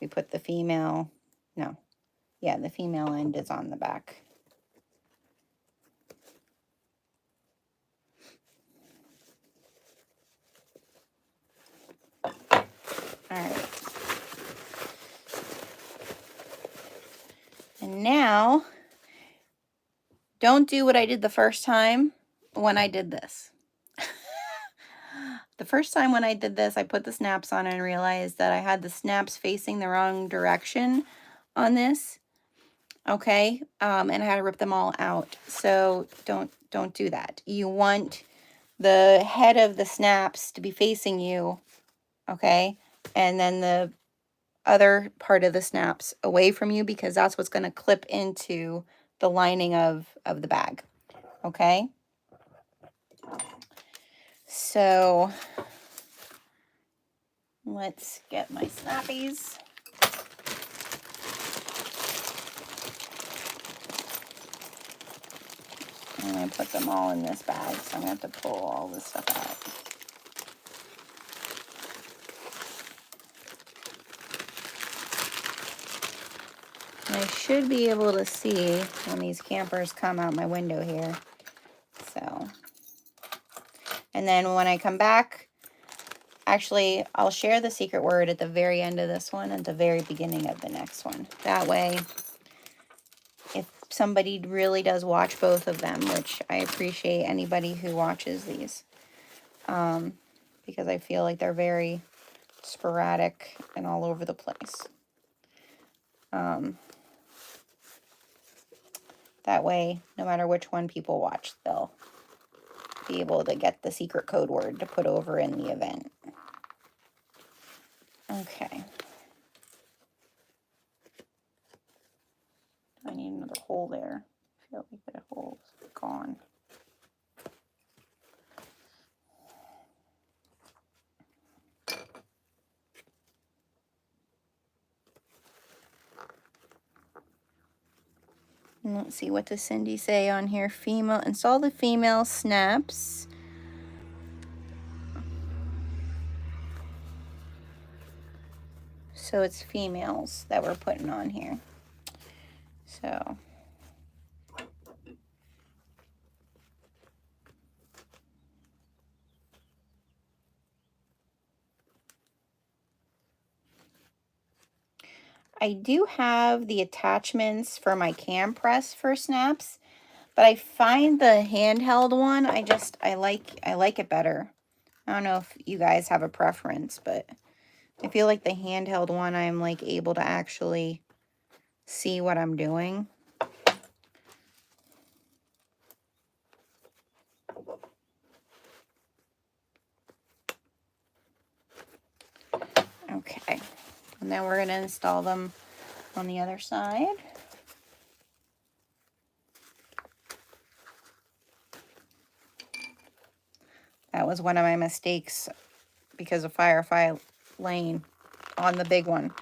we put the female, no, yeah, the female end is on the back. All right. And now, don't do what I did the first time when I did this. The first time when I did this, I put the snaps on and realized that I had the snaps facing the wrong direction on this. Okay, and I had to rip them all out. So don't do that. You want the head of the snaps to be facing you, okay, and then the other part of the snaps away from you, because that's what's going to clip into the lining of the bag. Okay, so let's get my snappies. I'm going to put them all in this bag, so I'm going to have to pull all this stuff out. And I should be able to see when these campers come out my window here. So, and then when I come back, actually, I'll share the secret word at the very end of this one, at the very beginning of the next one. That way, if somebody really does watch both of them, which I appreciate anybody who watches these, because I feel like they're very sporadic and all over the place. That way, no matter which one people watch, they'll be able to get the secret code word to put over in the event. Okay. I need another hole there. I feel like that hole's gone. And let's see, what does Cindy say on here? Female, install the female snaps. So it's females that we're putting on here. So. I do have the attachments for my cam press for snaps, but I find the handheld one, I like it better. I don't know if you guys have a preference, but I feel like the handheld one, I'm like able to actually see what I'm doing. Okay, and then we're going to install them on the other side. That was one of my mistakes because of Firefly Lane on the big one,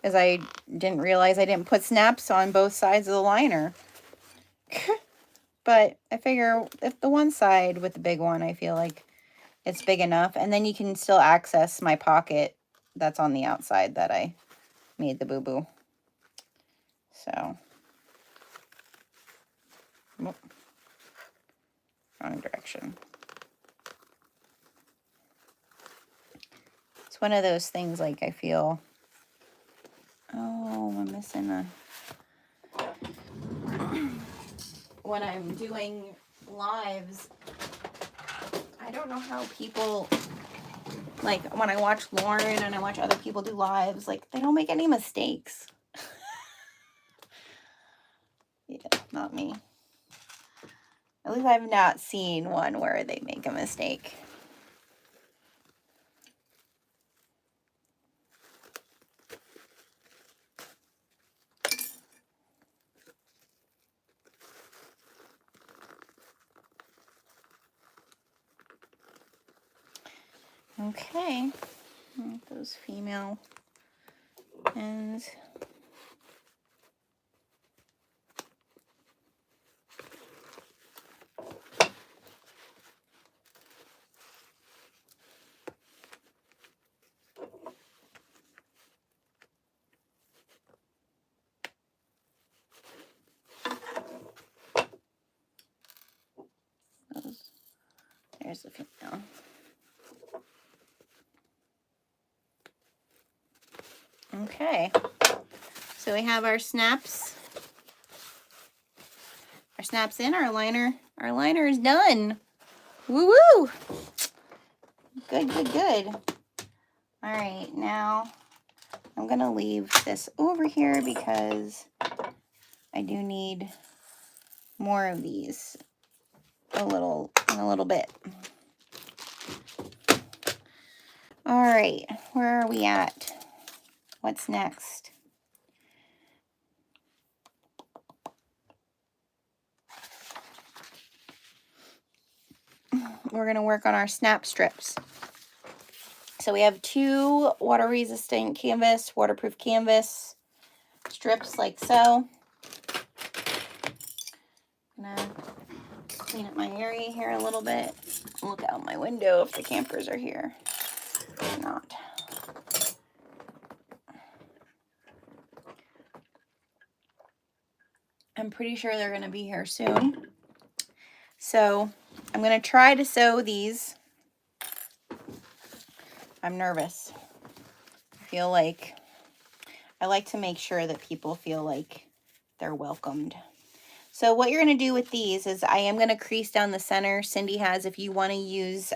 is I didn't realize I didn't put snaps on both sides of the liner. But I figure if the one side with the big one, I feel like it's big enough. And then you can still access my pocket that's on the outside that I made the boo-boo. So, whoop, wrong direction. It's one of those things like I feel, oh, I'm missing a, when I'm doing lives, I don't know how people, like when I watch Lauren and I watch other people do lives, like they don't make any mistakes. Yeah, not me. At least I've not seen one where they make a mistake. Okay, those female ends. There's the female. Okay, so we have our snaps. Our snaps in, our liner. Our liner is done. Woo-woo! Good, good, good. All right, now I'm gonna leave this over here because I do need more of these in a little bit. All right, where are we at? What's next? We're gonna work on our snap strips. So we have 2 water resistant canvas, waterproof canvas strips like so. I'm gonna clean up my area here a little bit. Look out my window if the campers are here. Or not. I'm pretty sure they're gonna be here soon. So I'm gonna try to sew these. I'm nervous. I feel like I like to make sure that people feel like they're welcomed. So what you're going to do with these is I am going to crease down the center. Cindy has, if you want to use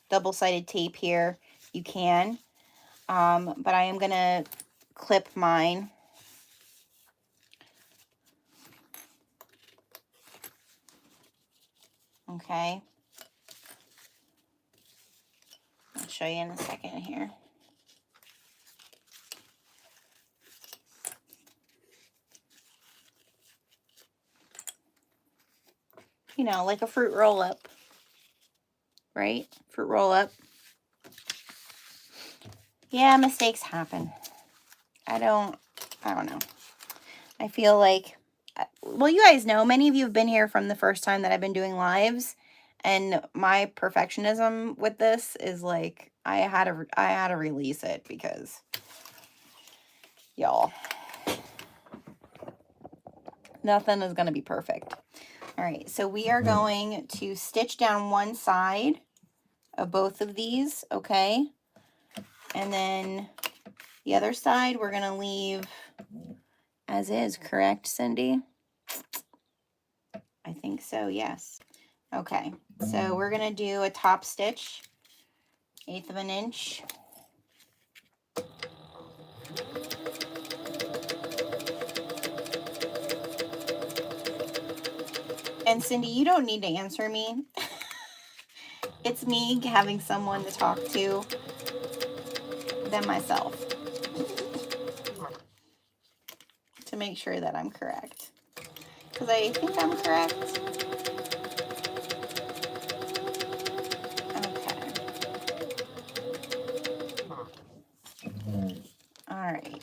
double-sided tape here, you can. But I am going to clip mine. Okay. I'll show you in a second here. You know, like a fruit roll-up, right? Fruit roll-up. Yeah, mistakes happen. I don't know. I feel like, well, you guys know, many of you have been here from the first time that I've been doing lives, and my perfectionism with this is like, I had to release it because, y'all, nothing is going to be perfect. All right, so we are going to stitch down one side of both of these, okay? And then the other side, we're going to leave as is, correct, Cindy? I think so, yes. Okay, so we're gonna do a top stitch, 1/8 of an inch. And Cindy, you don't need to answer me. It's me having someone to talk to than myself to make sure that I'm correct. Because I think I'm correct. Okay. All right.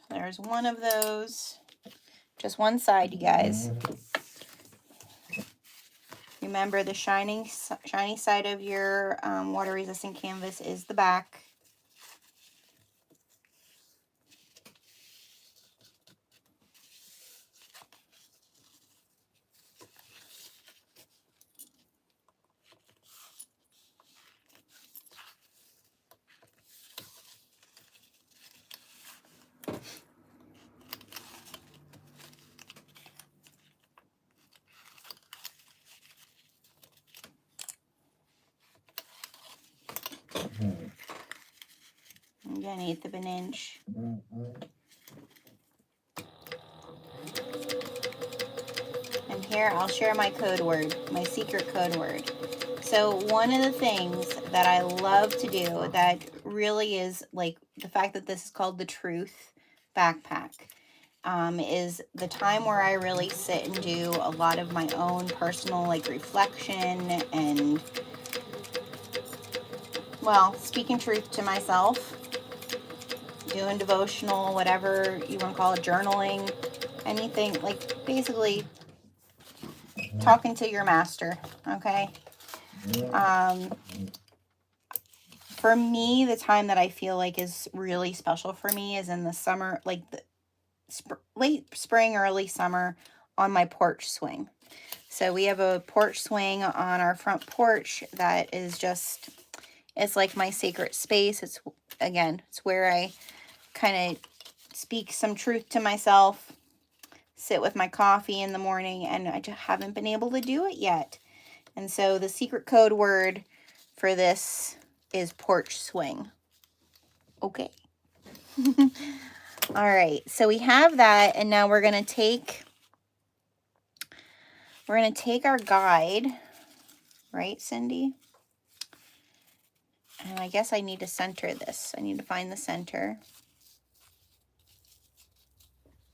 There's one of those. Just one side, you guys. Remember, the shiny side of your water-resistant canvas is the back. Again, 1/8 of an inch. And here I'll share my code word, my secret code word. So one of the things that I love to do that really is like the fact that this is called the Truth backpack is the time where I really sit and do a lot of my own personal like reflection and, well, speaking truth to myself, doing devotional, whatever you want to call it, journaling, anything, like basically talking to your master, okay? For me, the time that I feel like is really special for me is in the summer, like the late spring, early summer on my porch swing. So we have a porch swing on our front porch that is just, it's like my sacred space. It's, again, it's where I kind of speak some truth to myself, sit with my coffee in the morning, and I just haven't been able to do it yet. And so the secret code word for this is porch swing. Okay. All right, so we have that, and now we're going to take our guide, right, Cindy? And I guess I need to center this. I need to find the center.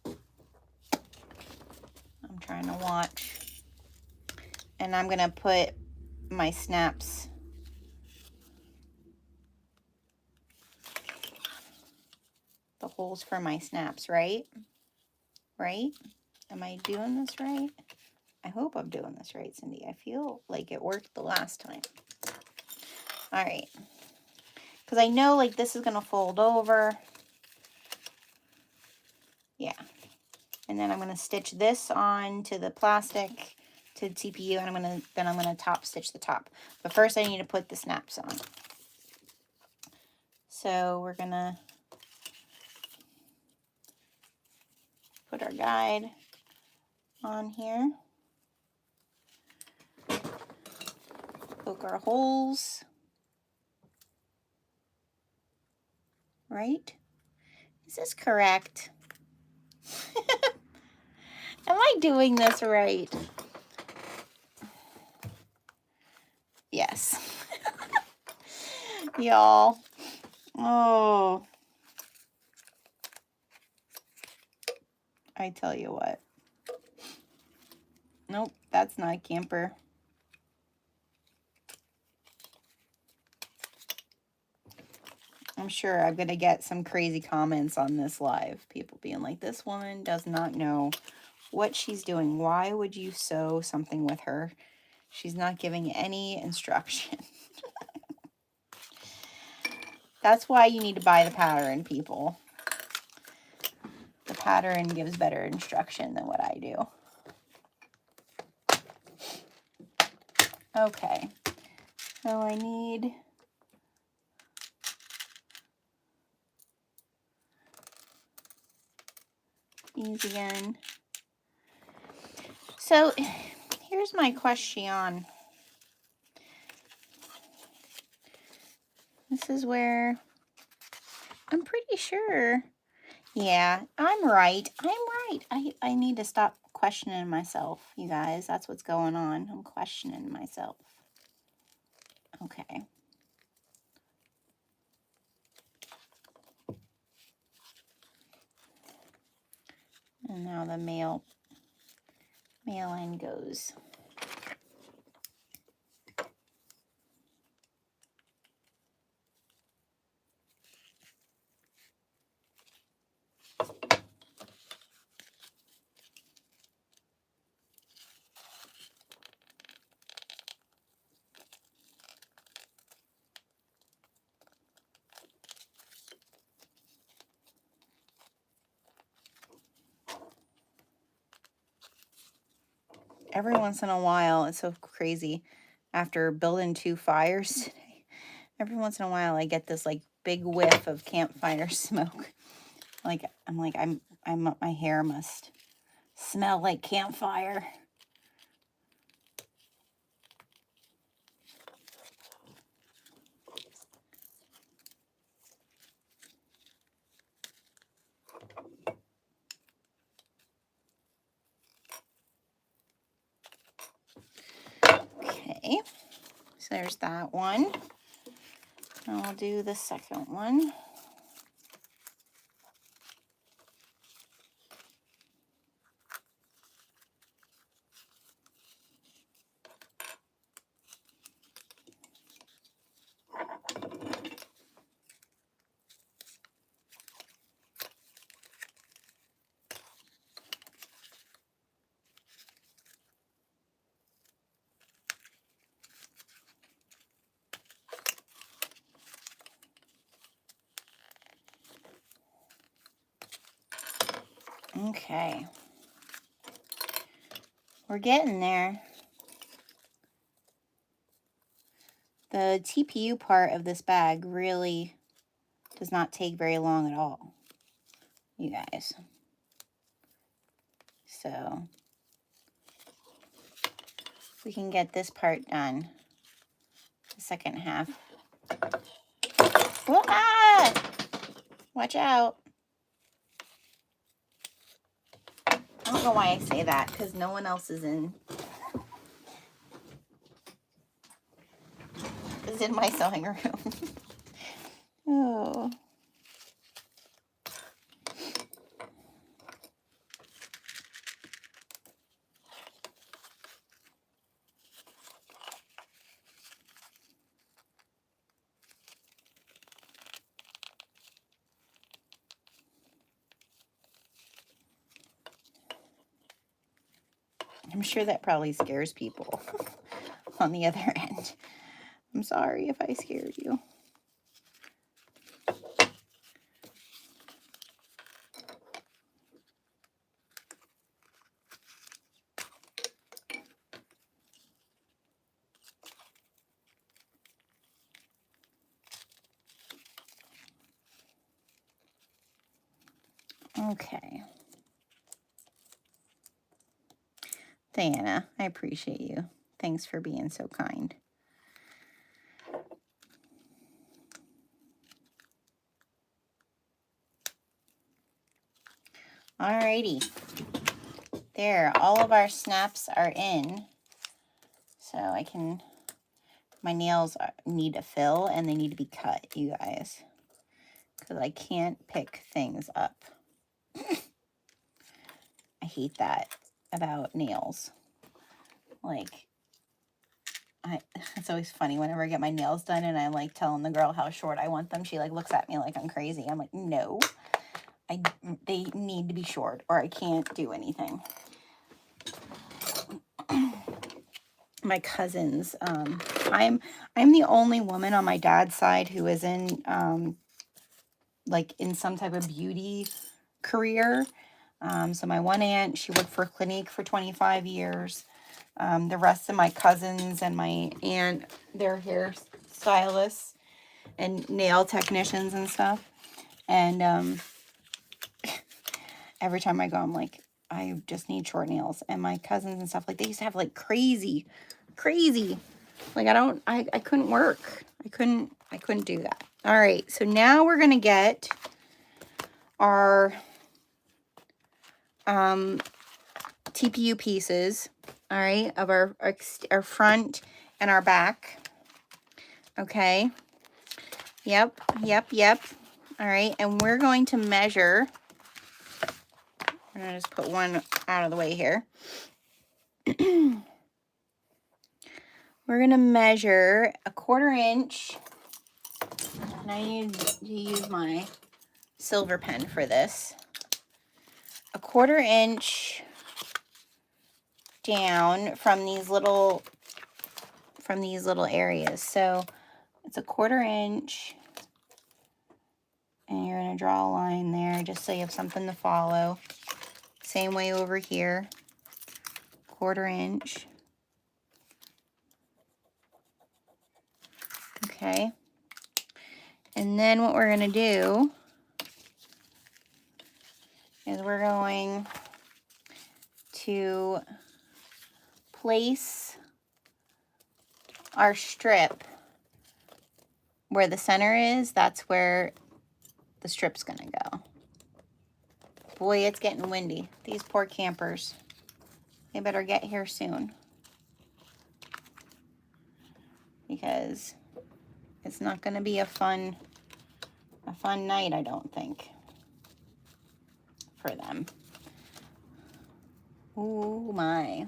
I'm trying to watch. And I'm going to put my snaps. The holes for my snaps, right? Right? Am I doing this right? I hope I'm doing this right, Cindy. I feel like it worked the last time. All right. Because I know like this is going to fold over. Yeah. And then I'm going to stitch this on to the plastic, to the TPU, and I'm going to top stitch the top. But first I need to put the snaps on. So we're going to put our guide on here. Poke our holes. Right? Is this correct? Am I doing this right? Yes. Y'all. Oh. I tell you what. Nope, that's not a camper. I'm sure I'm going to get some crazy comments on this live. People being like, this woman does not know what she's doing. Why would you sew something with her? She's not giving any instruction. That's why you need to buy the pattern, people. The pattern gives better instruction than what I do. Okay. So I need these again. So here's my question. This is where I'm pretty sure. Yeah, I'm right. I need to stop questioning myself, you guys. That's what's going on. I'm questioning myself. Okay. And now the mail end goes. Every once in a while, it's so crazy. After building 2 fires today, every once in a while I get this like big whiff of campfire smoke. Like I'm my hair must smell like campfire. Okay, so there's that one. I'll do the second one. Okay, we're getting there. The TPU part of this bag really does not take very long at all, you guys. So we can get this part done, the second half. Oh, ah! Watch out. I don't know why I say that, because no one else is in my sewing room. Oh. I'm sure that probably scares people on the other end. I'm sorry if I scared you. Okay. Diana, I appreciate you. Thanks for being so kind. Alrighty. There, all of our snaps are in. So I can, my nails need a fill and they need to be cut, you guys. Because I can't pick things up. I hate that about nails. Like, it's always funny whenever I get my nails done and I'm like telling the girl how short I want them. She like looks at me like I'm crazy. I'm like, no, they need to be short or I can't do anything. My cousins, I'm the only woman on my dad's side who is in like in some type of beauty career. So my one aunt, she worked for Clinique for 25 years. The rest of my cousins and my aunt, they're hair stylists and nail technicians and stuff. And every time I go, I'm like, I just need short nails. And my cousins and stuff, like, they used to have like crazy. Like, I couldn't work. I couldn't do that. All right, so now we're gonna get our TPU pieces, all right, of our front and our back. Okay. Yep. All right, and we're going to measure. I'm gonna just put one out of the way here. We're gonna measure a 1/4 inch, and I need to use my silver pen for this. A 1/4 inch down from these little areas. So it's a 1/4 inch, and you're gonna draw a line there just so you have something to follow. Same way over here, 1/4 inch. Okay. And then what we're gonna do is we're going to place our strip where the center is. That's where the strip's gonna go. Boy, it's getting windy. These poor campers. They better get here soon, because it's not gonna be a fun night, I don't think, for them. Oh my.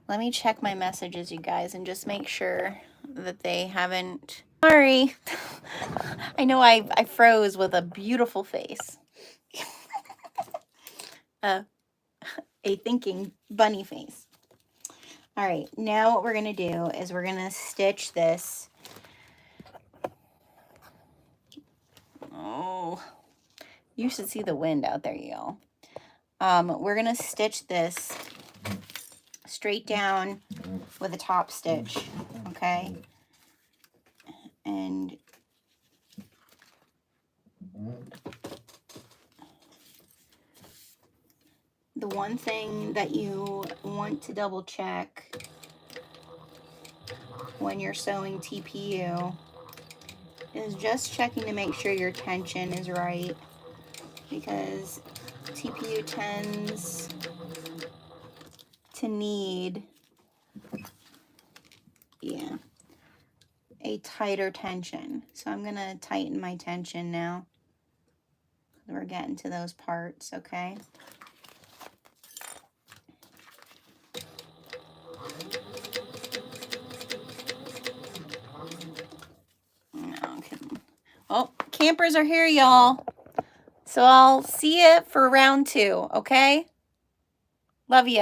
Let me check my messages, you guys, and just make sure that they haven't. Sorry. I know I froze with a beautiful face. A thinking bunny face. All right, now what we're going to do is we're going to stitch this. Oh, you should see the wind out there, y'all. We're going to stitch this straight down with a top stitch, okay? And the one thing that you want to double check when you're sewing TPU is just checking to make sure your tension is right, because TPU tends to need, a tighter tension. So I'm going to tighten my tension now. We're getting to those parts, okay? Okay. Oh, campers are here, y'all. So I'll see you for round 2, okay? Love you.